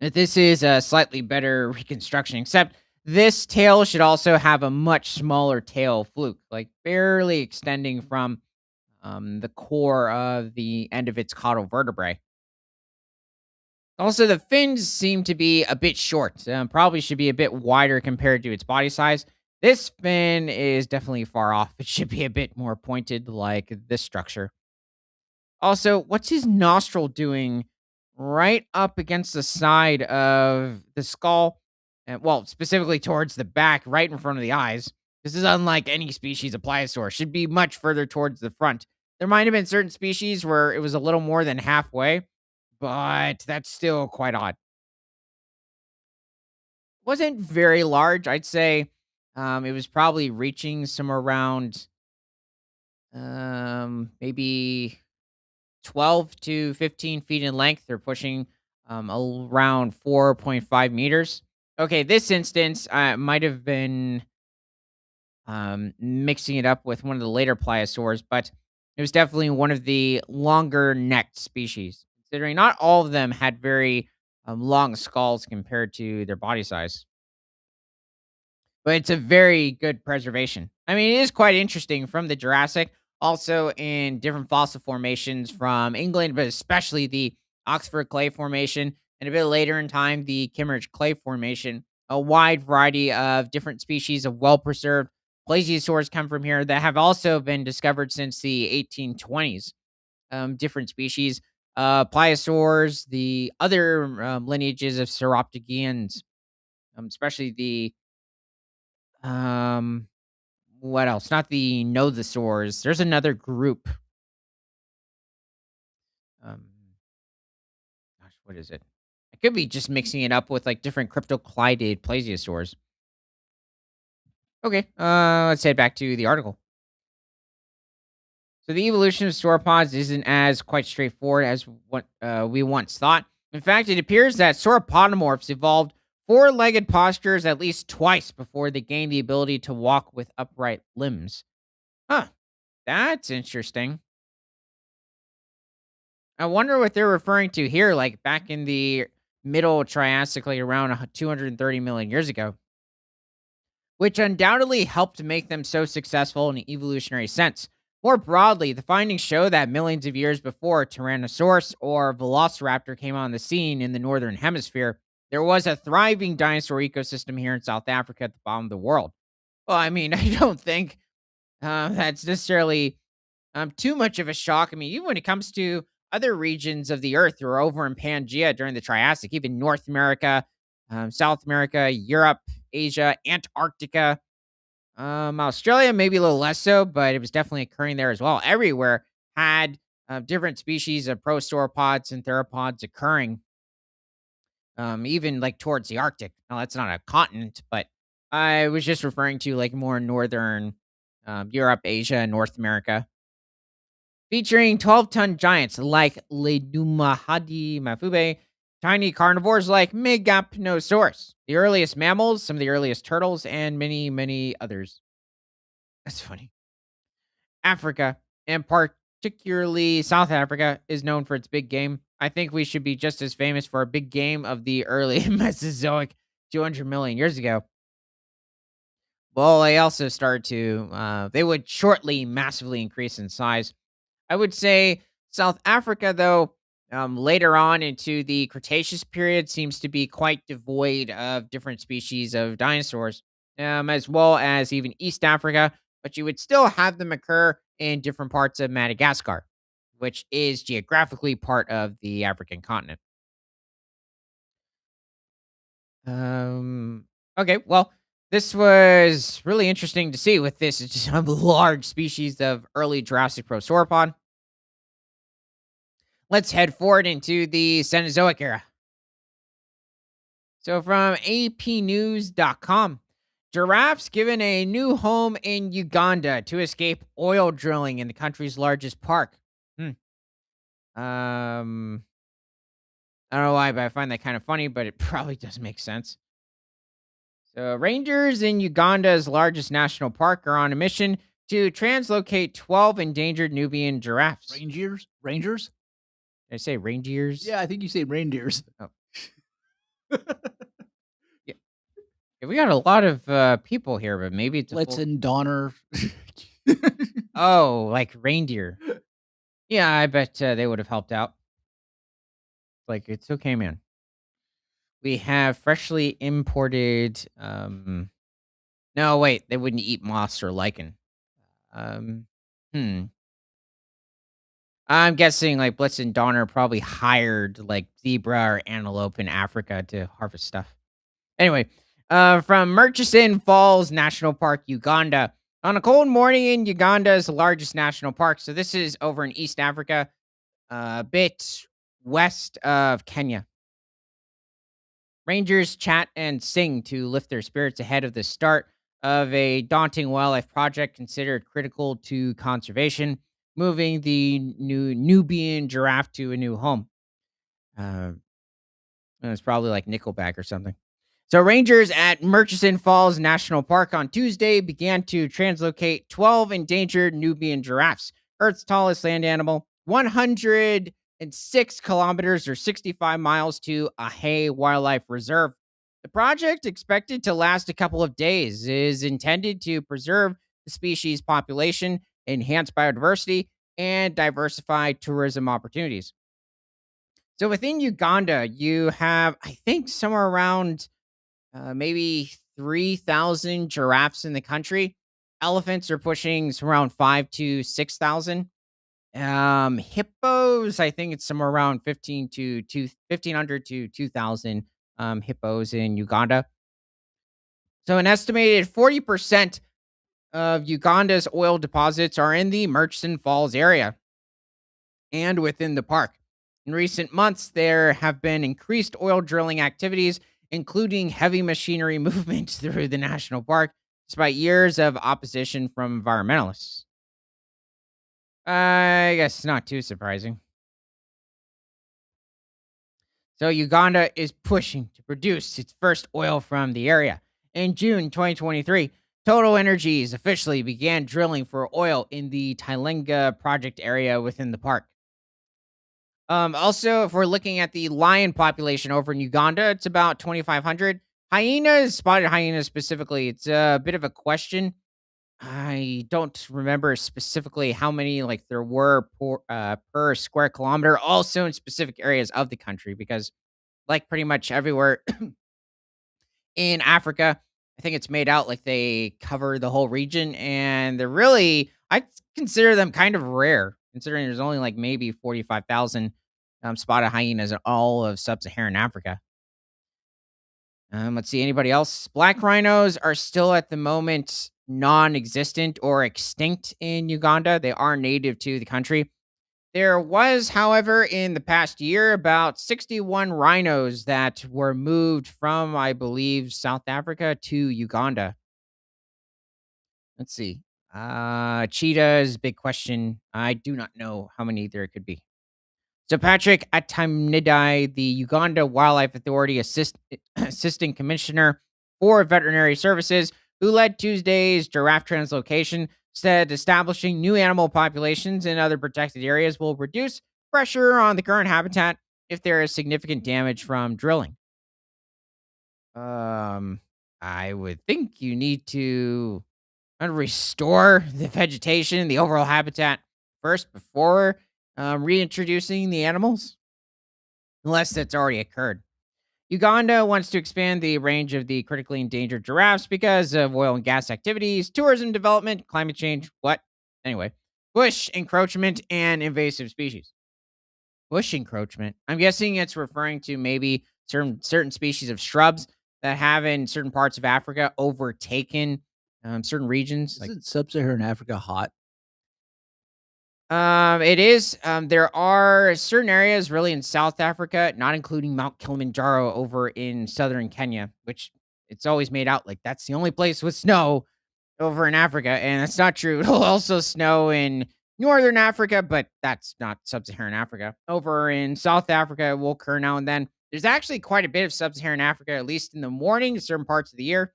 This is a slightly better reconstruction, except this tail should also have a much smaller tail fluke, like barely extending from the core of the end of its caudal vertebrae. Also, the fins seem to be a bit short. Probably should be a bit wider compared to its body size. This fin is definitely far off. It should be a bit more pointed, like this structure. Also, what's his nostril doing right up against the side of the skull? And well, specifically towards the back, right in front of the eyes. This is unlike any species of pliosaur. Should be much further towards the front. There might have been certain species where it was a little more than halfway, but that's still quite odd. Wasn't very large, I'd say It was probably reaching somewhere around maybe 12 to 15 feet in length. They're pushing around 4.5 meters. Okay, this instance might have been mixing it up with one of the later pliosaurs, but it was definitely one of the longer necked species, considering not all of them had very long skulls compared to their body size. But it's a very good preservation. I mean, it is quite interesting from the Jurassic, also in different fossil formations from England, but especially the Oxford Clay Formation, and a bit later in time, the Kimmeridge Clay Formation. A wide variety of different species of well preserved plesiosaurs come from here that have also been discovered since the 1820s. Different species, pliosaurs, the other lineages of Sauroptegians, especially the um, what else? Not the Nothosaurs. There's another group. Um, gosh, what is it? I could be just mixing it up with like different cryptoclydid plesiosaurs. Okay, let's head back to the article. So the evolution of sauropods isn't as quite straightforward as what we once thought. In fact, it appears that sauropodomorphs evolved four-legged postures at least twice before they gained the ability to walk with upright limbs. Huh, that's interesting. I wonder what they're referring to here, like back in the middle Triassic, like around 230 million years ago, which undoubtedly helped make them so successful in an evolutionary sense. More broadly, the findings show that millions of years before Tyrannosaurus or Velociraptor came on the scene in the northern hemisphere, there was a thriving dinosaur ecosystem here in South Africa at the bottom of the world. Well, I mean, I don't think that's necessarily too much of a shock. I mean, even when it comes to other regions of the Earth who are over in Pangea during the Triassic, even North America, South America, Europe, Asia, Antarctica, Australia, maybe a little less so, but it was definitely occurring there as well. Everywhere had different species of prosauropods and theropods occurring, even like towards the Arctic. Now, that's not a continent, but I was just referring to like more northern Europe, Asia, North America, featuring 12-ton giants like Ledumahadi Mafube, tiny carnivores like Megapnosaurus, the earliest mammals, some of the earliest turtles, and many, many others. That's funny. Africa, and particularly South Africa, is known for its big game. I think we should be just as famous for a big game of the early Mesozoic 200 million years ago. Well, they also started to, they would shortly massively increase in size. I would say South Africa, though, later on into the Cretaceous period, seems to be quite devoid of different species of dinosaurs, as well as even East Africa, but you would still have them occur in different parts of Madagascar, which is geographically part of the African continent. Um, okay, well, this was really interesting to see with this just a large species of early Jurassic prosauropod. Let's head forward into the Cenozoic era. So, from apnews.com, giraffes given a new home in Uganda to escape oil drilling in the country's largest park. Hmm. Um, I don't know why, but I find that kind of funny, but it probably does make sense. So, rangers in Uganda's largest national park are on a mission to translocate 12 endangered Nubian giraffes. Rangers? Did I say reindeers? Yeah, I think you say reindeers. Oh, yeah. Yeah, we got a lot of people here, but maybe it's a full. Blitzen, Donner. Oh, like reindeer. Yeah, I bet they would have helped out. Like, it's okay, man. We have freshly imported. No, wait, they wouldn't eat moss or lichen. Um, hmm. I'm guessing like Blitz and Donner probably hired like zebra or antelope in Africa to harvest stuff. Anyway, from Murchison Falls National Park, Uganda. On a cold morning in Uganda's largest national park. So this is over in East Africa, a bit west of Kenya. Rangers chat and sing to lift their spirits ahead of the start of a daunting wildlife project considered critical to conservation, moving the new Nubian giraffe to a new home. Uh, it's probably like Nickelback or something. So, rangers at Murchison Falls National Park on Tuesday began to translocate 12 endangered Nubian giraffes, Earth's tallest land animal, 106 kilometers or 65 miles to Ahe Wildlife Reserve. The project, expected to last a couple of days, is intended to preserve the species population, enhance biodiversity, and diversify tourism opportunities. So within Uganda, you have, I think, somewhere around maybe 3,000 giraffes in the country. Elephants are pushing around 5 to 6,000. Hippos, I think it's somewhere around 1,500 to 2,000 hippos in Uganda. So an estimated 40% of Uganda's oil deposits are in the Murchison Falls area and within the park. In recent months, there have been increased oil drilling activities, including heavy machinery movement through the national park, despite years of opposition from environmentalists. I guess not too surprising. So, Uganda is pushing to produce its first oil from the area. In June 2023, Total Energies officially began drilling for oil in the Tilenga project area within the park. Also, if we're looking at the lion population over in Uganda, it's about 2,500. Hyenas, spotted hyenas specifically, it's a bit of a question. I don't remember specifically how many like there were per square kilometer, also in specific areas of the country, because like pretty much everywhere in Africa, I think it's made out like they cover the whole region, and they're really, I consider them kind of rare, considering there's only like maybe 45,000 spotted hyenas in all of sub-Saharan Africa. Let's see, anybody else? Black rhinos are still at the moment non-existent or extinct in Uganda. They are native to the country. There was, however, in the past year, about 61 rhinos that were moved from, I believe, South Africa to Uganda. Let's see. Cheetahs, big question. I do not know how many there could be. So Patrick Atamnidai, the Uganda Wildlife Authority Assistant Commissioner for Veterinary Services, who led Tuesday's giraffe translocation, said establishing new animal populations in other protected areas will reduce pressure on the current habitat if there is significant damage from drilling. Um, I would think you need to restore the vegetation, the overall habitat first before reintroducing the animals, unless that's already occurred. Uganda wants to expand the range of the critically endangered giraffes because of oil and gas activities, tourism development, climate change, what? Anyway, bush encroachment, and invasive species. Bush encroachment. I'm guessing it's referring to maybe certain species of shrubs that have in certain parts of Africa overtaken certain regions. Like Isn't sub-Saharan Africa hot? it is. There are certain areas really in South Africa, not including Mount Kilimanjaro over in southern Kenya, which it's always made out like that's the only place with snow over in Africa, and that's not true. It'll also snow in northern Africa, but that's not sub-Saharan Africa. Over in South Africa, it will occur now and then. There's actually quite a bit of sub-Saharan Africa, at least in the morning, certain parts of the year.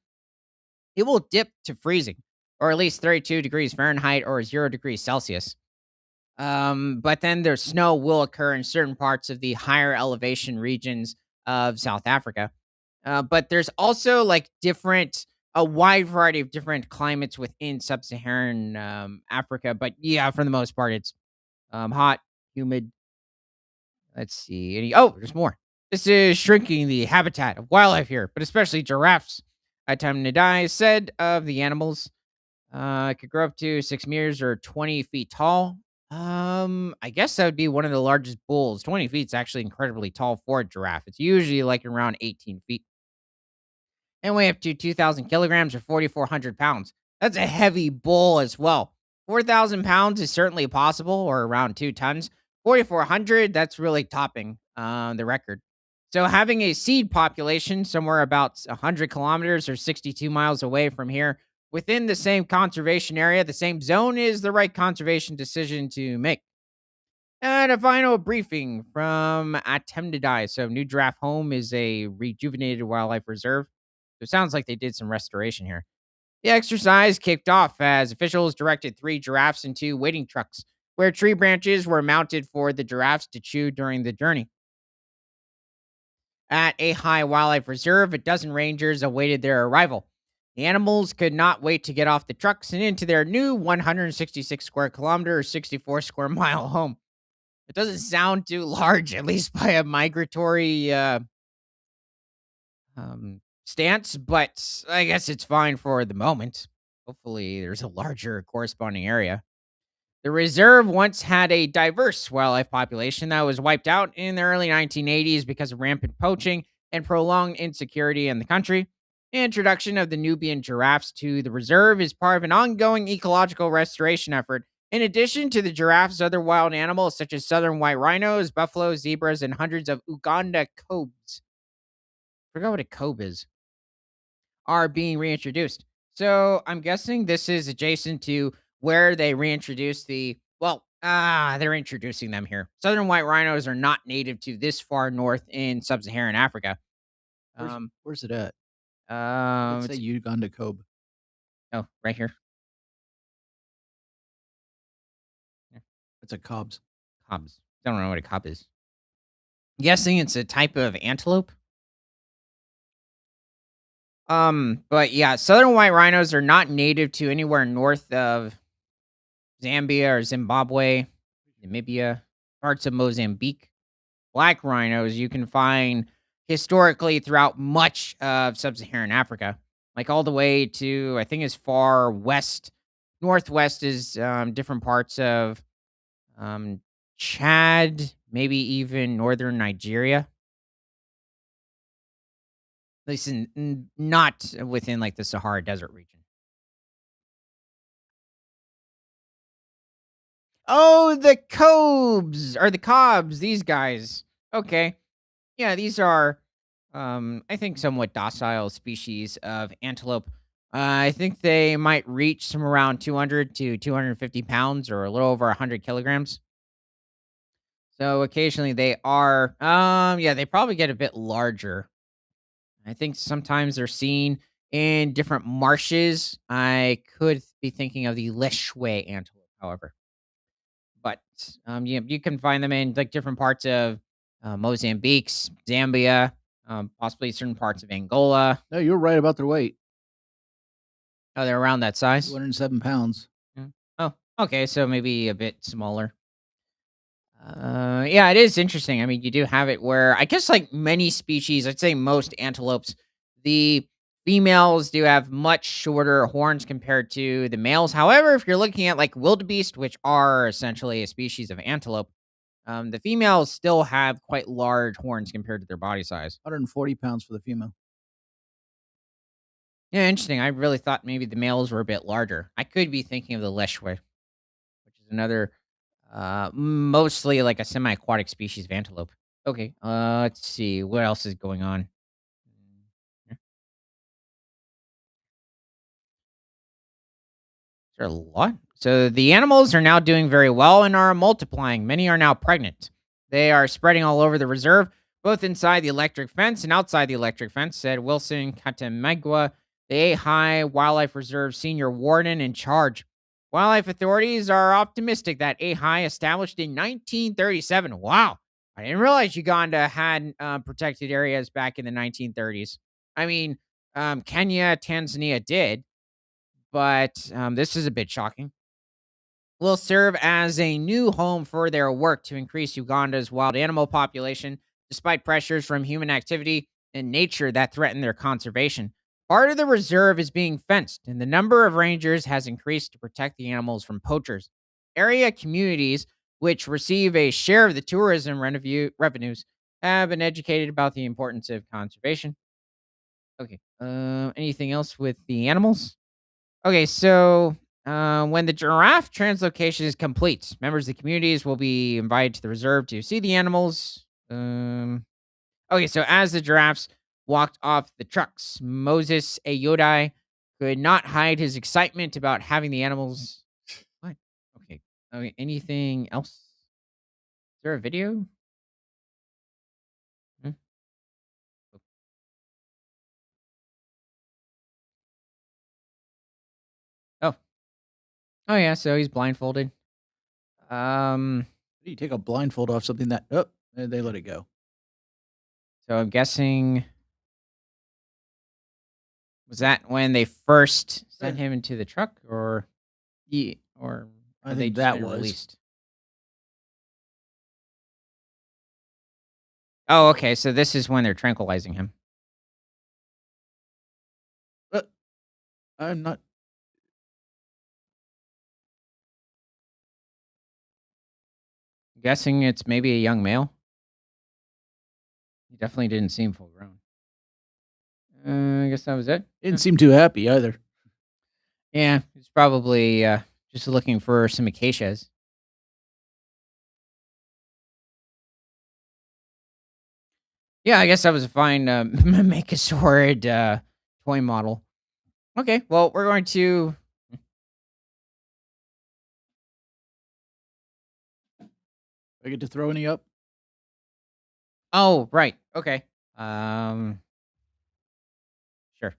It will dip to freezing, or at least 32 degrees Fahrenheit or 0 degrees Celsius. But then there's snow will occur in certain parts of the higher elevation regions of South Africa. But there's also like a wide variety of different climates within sub-Saharan Africa. But yeah, for the most part, it's hot, humid. Let's see. There's more. This is shrinking the habitat of wildlife here, but especially giraffes. Time to die said of the animals. It could grow up to 6 meters or 20 feet tall. I guess that would be one of the largest bulls. 20 feet is actually incredibly tall for a giraffe. It's usually like around 18 feet and weigh up to 2,000 kilograms or 4,400 pounds. That's a heavy bull as well. 4,000 pounds is certainly possible, or around 2 tons. 4,400, that's really topping the record. So having a seed population somewhere about 100 kilometers or 62 miles away from here within the same conservation area, the same zone is the right conservation decision to make. And a final briefing from Atemnidai. So, New Giraffe Home is a rejuvenated wildlife reserve. So it sounds like they did some restoration here. The exercise kicked off as officials directed 3 giraffes into waiting trucks, where tree branches were mounted for the giraffes to chew during the journey. At a high wildlife reserve, a dozen rangers awaited their arrival. The animals could not wait to get off the trucks and into their new 166 square kilometer or 64 square mile home. It doesn't sound too large, at least by a migratory stance, but I guess it's fine for the moment. Hopefully, there's a larger corresponding area. The reserve once had a diverse wildlife population that was wiped out in the early 1980s because of rampant poaching and prolonged insecurity in the country. The introduction of the Nubian giraffes to the reserve is part of an ongoing ecological restoration effort. In addition to the giraffes, other wild animals such as southern white rhinos, buffalo, zebras, and hundreds of Uganda cobes. Forgot what a cobe is. Are being reintroduced. So I'm guessing this is adjacent to where they reintroduced they're introducing them here. Southern white rhinos are not native to this far north in sub-Saharan Africa. Where's Um, where's it at? Let's say it's Uganda Kobe. oh, right here. Yeah, It's a Cobb's. cobs. Don't know what a cob is. Guessing it's a type of antelope. But yeah, southern white rhinos are not native to anywhere north of Zambia or Zimbabwe, Namibia, parts of Mozambique. Black rhinos you can find historically throughout much of sub-Saharan Africa, like all the way to I think as far west, northwest is different parts of um, Chad, maybe even northern Nigeria. At least not within like the Sahara Desert region. Oh, the Cobes or the Cobs, these guys. Okay. Yeah, these are, I think, somewhat docile species of antelope. I think they might reach some around 200 to 250 pounds or a little over 100 kilograms. So occasionally they are, yeah, they probably get a bit larger. I think sometimes they're seen in different marshes. I could be thinking of the Leshwe antelope, however. But, you can find them in, like, different parts of, Mozambique, Zambia, possibly certain parts of Angola. No, you're right about their weight. Oh, they're around that size? 207 pounds. Yeah. Oh, okay, so maybe a bit smaller. Yeah, it is interesting. I mean, you do have it where I guess like many species, I'd say most antelopes, the females do have much shorter horns compared to the males. However, if you're looking at like wildebeest, which are essentially a species of antelope, the females still have quite large horns compared to their body size. 140 pounds for the female. Yeah, interesting. I really thought maybe the males were a bit larger. I could be thinking of the leshwe, which is another, mostly like a semi-aquatic species of antelope. Okay, let's see what else is going on. Mm, Is there a lot? So the animals are now doing very well and are multiplying. Many are now pregnant. They are spreading all over the reserve, both inside the electric fence and outside the electric fence, said Wilson Katemegwa, the High Wildlife Reserve senior warden in charge. Wildlife authorities are optimistic that High, established in 1937. Wow. I didn't realize Uganda had protected areas back in the 1930s. I mean, Kenya, Tanzania did, but this is a bit shocking. Will serve as a new home for their work to increase Uganda's wild animal population, despite pressures from human activity and nature that threaten their conservation. Part of the reserve is being fenced, and the number of rangers has increased to protect the animals from poachers. Area communities, which receive a share of the tourism revenues, have been educated about the importance of conservation. Okay. Anything else with the animals? Okay, so when the giraffe translocation is complete, members of the communities will be invited to the reserve to see the animals. Okay, so as the giraffes walked off the trucks, Moses Ayodai, could not hide his excitement about having the animals. What? Okay. Okay. Anything else? Is there a video? Hmm? Oh. Oh yeah. So he's blindfolded. Um. You take a blindfold off something that oh, and they Yeah. let it go. So I'm guessing, was that when they first Eh, sent him into the truck, or or I have they think just that been was. released? Oh, okay. So this is when they're tranquilizing him. Uh, I'm not. Guessing it's maybe a young male. He definitely didn't seem full grown. I guess that was it. Didn't seem too happy either. Yeah, he's probably just looking for some acacias. Yeah, I guess that was a fine make a sword toy model. Okay, well, we're going to. I get to throw any up. Oh, right. Okay. Um, sure.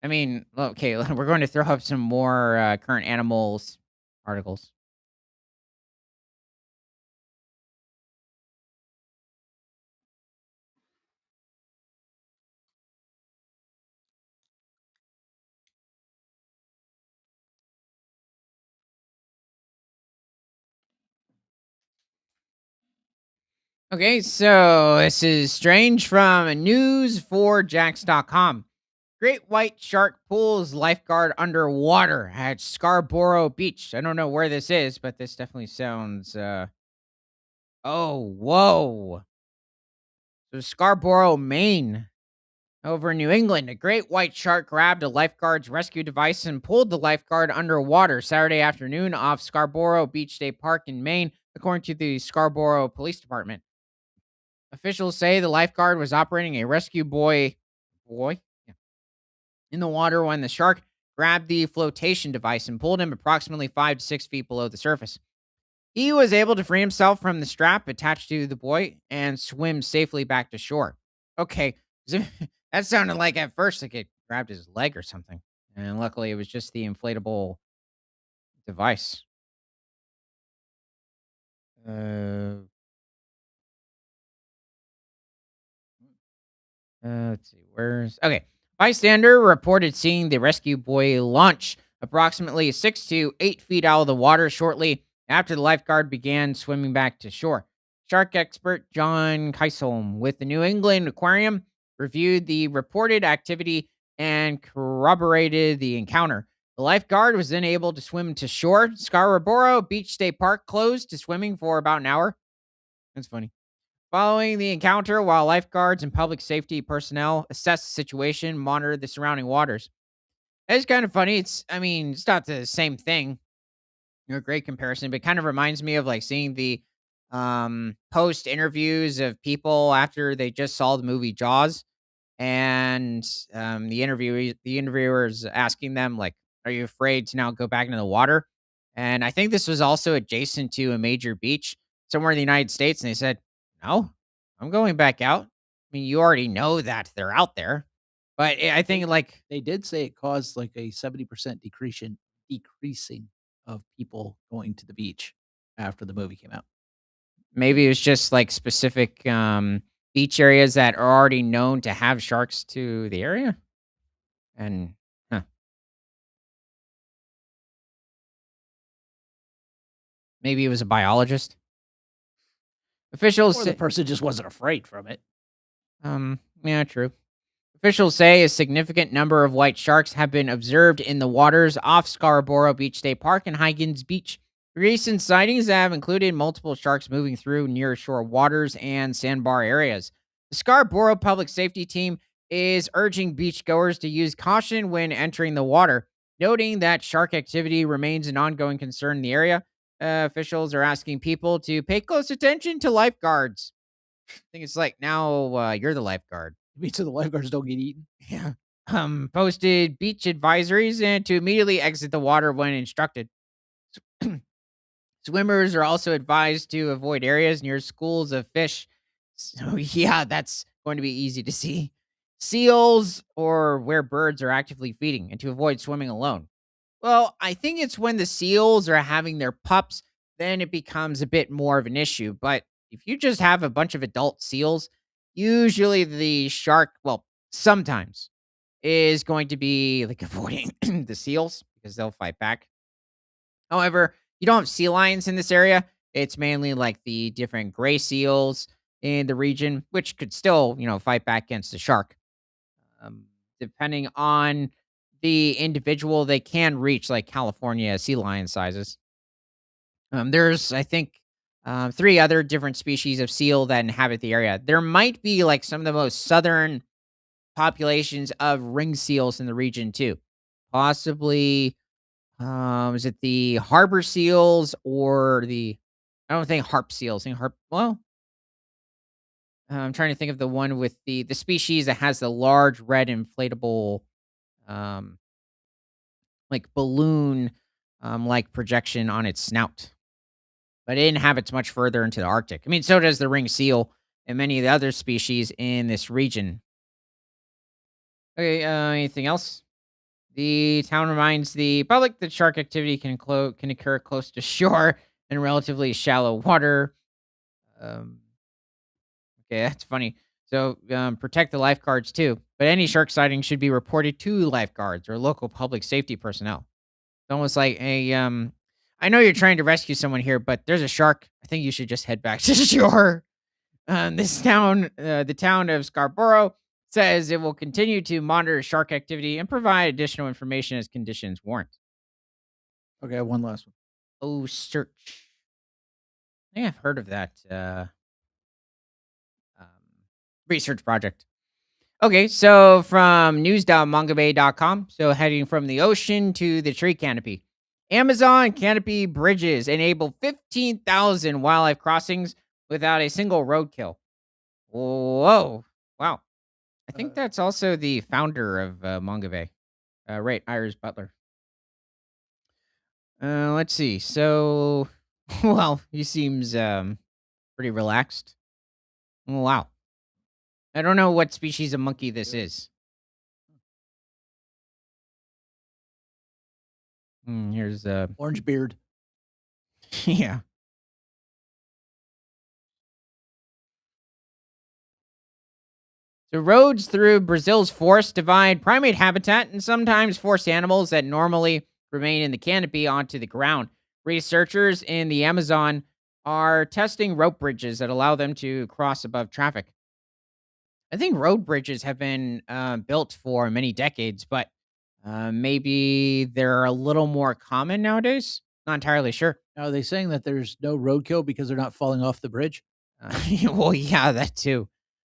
I mean, okay, we're going to throw up some more current animals articles. Okay, so this is strange from news4jax.com. Great white shark pulls lifeguard underwater at Scarborough Beach. I don't know where this is, but this definitely sounds oh, whoa. So Scarborough, Maine. Over in New England, a great white shark grabbed a lifeguard's rescue device and pulled the lifeguard underwater Saturday afternoon off Scarborough Beach State Park in Maine, according to the Scarborough Police Department. Officials say the lifeguard was operating a rescue boy yeah, in the water when the shark grabbed the flotation device and pulled him approximately 5 to 6 feet below the surface. He was able to free himself from the strap attached to the buoy and swim safely back to shore. Okay, so that sounded like at first like it grabbed his leg or something, and luckily it was just the inflatable device. Uh, let's see. Where's okay? Bystander reported seeing the rescue buoy launch approximately 6 to 8 feet out of the water shortly after the lifeguard began swimming back to shore. Shark expert John Kysholm with the New England Aquarium reviewed the reported activity and corroborated the encounter. The lifeguard was then able to swim to shore. Scarborough Beach State Park closed to swimming for about an hour. That's funny. Following the encounter, while lifeguards and public safety personnel assessed the situation, monitored the surrounding waters. It's kind of funny. I mean, it's not the same thing. Great comparison, but it kind of reminds me of like seeing the post interviews of people after they just saw the movie Jaws, and the interviewers asking them like, "Are you afraid to now go back into the water?" And I think this was also adjacent to a major beach somewhere in the United States, and they said, "No, I'm going back out." I mean, you already know that they're out there, but I They think like they did say it caused like a 70% decreasing of people going to the beach after the movie came out. maybe it was just like specific beach areas that are already known to have sharks to the area, and huh, maybe it was a biologist. Officials Or the say, person just wasn't afraid from it. yeah, true. Officials say a significant number of white sharks have been observed in the waters off Scarborough Beach State Park and Huygens Beach. Recent sightings have included multiple sharks moving through near shore waters and sandbar areas. The Scarborough Public Safety Team is urging beachgoers to use caution when entering the water, noting that shark activity remains an ongoing concern in the area. Officials are asking people to pay close attention to lifeguards. I think it's like now you're the lifeguard. Me so the lifeguards don't get eaten. Yeah. posted beach advisories and to immediately exit the water when instructed. Swimmers are also advised to avoid areas near schools of fish. So, yeah, that's going to be easy to see. Seals or where birds are actively feeding and to avoid swimming alone. Well, I think it's when the seals are having their pups, then it becomes a bit more of an issue. But if you just have a bunch of adult seals, usually the shark, well, sometimes is going to be like avoiding the seals because they'll fight back. However, you don't have sea lions in this area. It's mainly like the different gray seals in the region, which could still, fight back against the shark. Um, Depending on the individual, they can reach like California sea lion sizes. There's, I think, three other different species of seal that inhabit the area. There might be like some of the most southern populations of ring seals in the region too. Possibly, is it the harbor seals or the? I don't think harp seals. I think harp. Well, I'm trying to think of the one with the species that has the large red inflatable, um, like balloon, like projection on its snout. But it inhabits much further into the Arctic. I mean, so does the ring seal and many of the other species in this region. Okay, anything else? The town reminds the public that shark activity can occur close to shore in relatively shallow water. Um, okay, that's funny. So, protect the lifeguards too. But any shark sighting should be reported to lifeguards or local public safety personnel. It's almost like I know you're trying to rescue someone here, but there's a shark. I think you should just head back to shore. The town of Scarborough, says it will continue to monitor shark activity and provide additional information as conditions warrant. Okay, I have one last one. Oh, search. I think I've heard of that um, research project. Okay, so from news.mongabay.com, so heading from the ocean to the tree canopy. Amazon canopy bridges enable 15,000 wildlife crossings without a single roadkill. Whoa. Wow. I think Uh, that's also the founder of Mongabay, right? Iris Butler. Let's see. So, well, he seems pretty relaxed. Wow. I don't know what species of monkey this good. is. Here's Orange beard. yeah. So roads through Brazil's forest divide primate habitat and sometimes force animals that normally remain in the canopy onto the ground. Researchers in the Amazon are testing rope bridges that allow them to cross above traffic. I think road bridges have been built for many decades, but maybe they're a little more common nowadays. Not entirely sure. Now, are they saying that there's no roadkill because they're not falling off the bridge? Well, yeah, that too.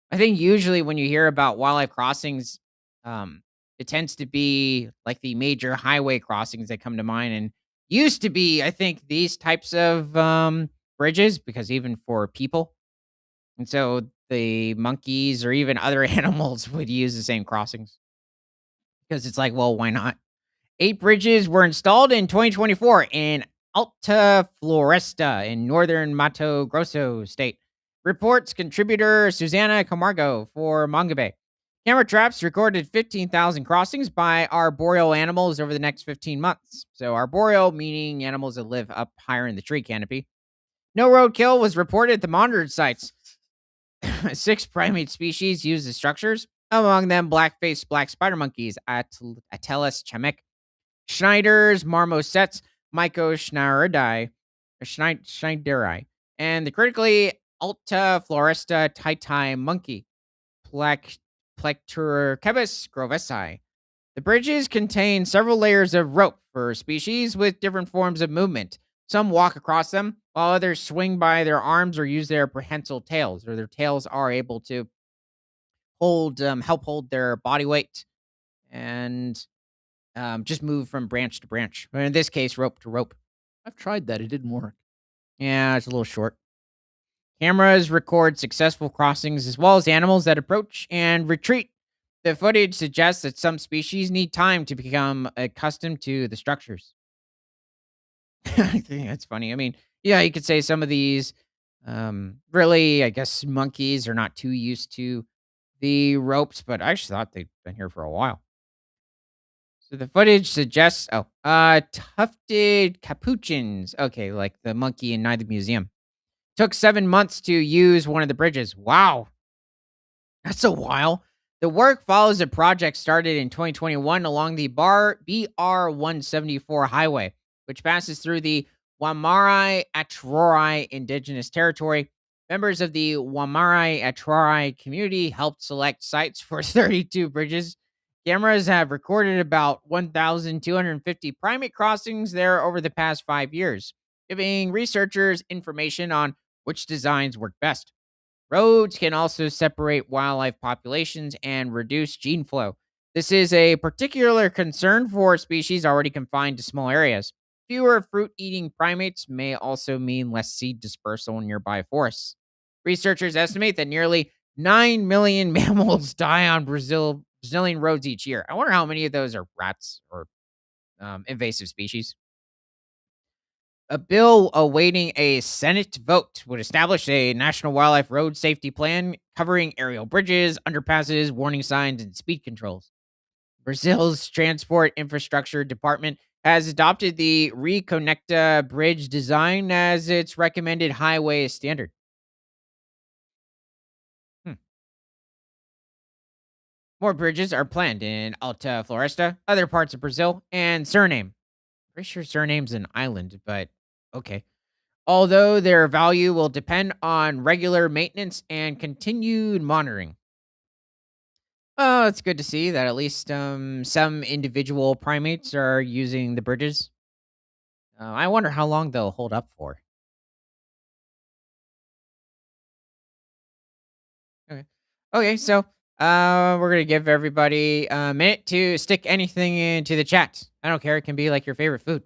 I think usually when you hear about wildlife crossings, um, it tends to be like the major highway crossings that come to mind. And used to be, I think, these types of bridges, because even for people, and so the monkeys or even other animals would use the same crossings because it's like, well, why not? 8 bridges were installed in 2024 in Alta Floresta in northern Mato Grosso state. Reports contributor Susana Camargo for Mongabay. Camera traps recorded 15,000 crossings by arboreal animals over the next 15 months. So, arboreal meaning animals that live up higher in the tree canopy. No roadkill was reported at the monitored sites. 6 primate species use the structures, among them black-faced black spider monkeys, Atellus chamek, Schneider's marmosets, Schneideri, and the critically Alta Floresta taitai monkey, Plecturkebus grovesi. The bridges contain several layers of rope for species with different forms of movement. Some walk across them, while others swing by their arms or use their prehensile tails, or their tails are able to help hold their body weight and just move from branch to branch. But in this case, rope to rope. I've tried that. It didn't work. Yeah, it's a little short. Cameras record successful crossings as well as animals that approach and retreat The footage suggests that some species need time to become accustomed to the structures. I think that's funny. I mean, yeah, you could say some of these, really, I guess monkeys are not too used to the ropes, but I just thought they'd been here for a while. So the footage suggests, tufted capuchins. Okay, like the monkey in Night at the Museum. Took 7 months to use one of the bridges. Wow. That's a while. The work follows a project started in 2021 along the BR 174 highway, which passes through the Wamarai Atrori Indigenous Territory. Members of the Wamarai Atrori community helped select sites for 32 bridges. Cameras have recorded about 1,250 primate crossings there over the past 5 years, giving researchers information on which designs work best. Roads can also separate wildlife populations and reduce gene flow. This is a particular concern for species already confined to small areas. Fewer fruit eating primates may also mean less seed dispersal in nearby forests. Researchers estimate that nearly 9 million mammals die on Brazilian roads each year. I wonder how many of those are rats or invasive species. A bill awaiting a Senate vote would establish a national wildlife road safety plan covering aerial bridges, underpasses, warning signs, and speed controls. Brazil's Transport Infrastructure Department has adopted the Reconecta bridge design as its recommended highway standard. Hmm. More bridges are planned in Alta Floresta, other parts of Brazil, and Suriname. Pretty sure Suriname's an island, but okay. Although their value will depend on regular maintenance and continued monitoring. Oh, it's good to see that at least some individual primates are using the bridges. I wonder how long they'll hold up for. Okay. Okay, so we're gonna give everybody a minute to stick anything into the chat. I don't care. It can be like your favorite food.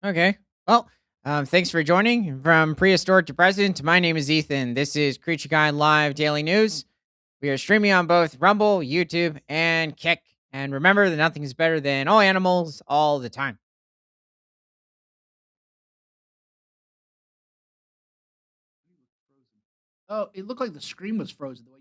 Okay. Well, thanks for joining. From prehistoric to present, my name is Ethan. This is Creature Guide Live Daily News. We are streaming on both Rumble, YouTube, and Kick. And remember that nothing is better than all animals all the time. Oh, it looked like the screen was frozen the way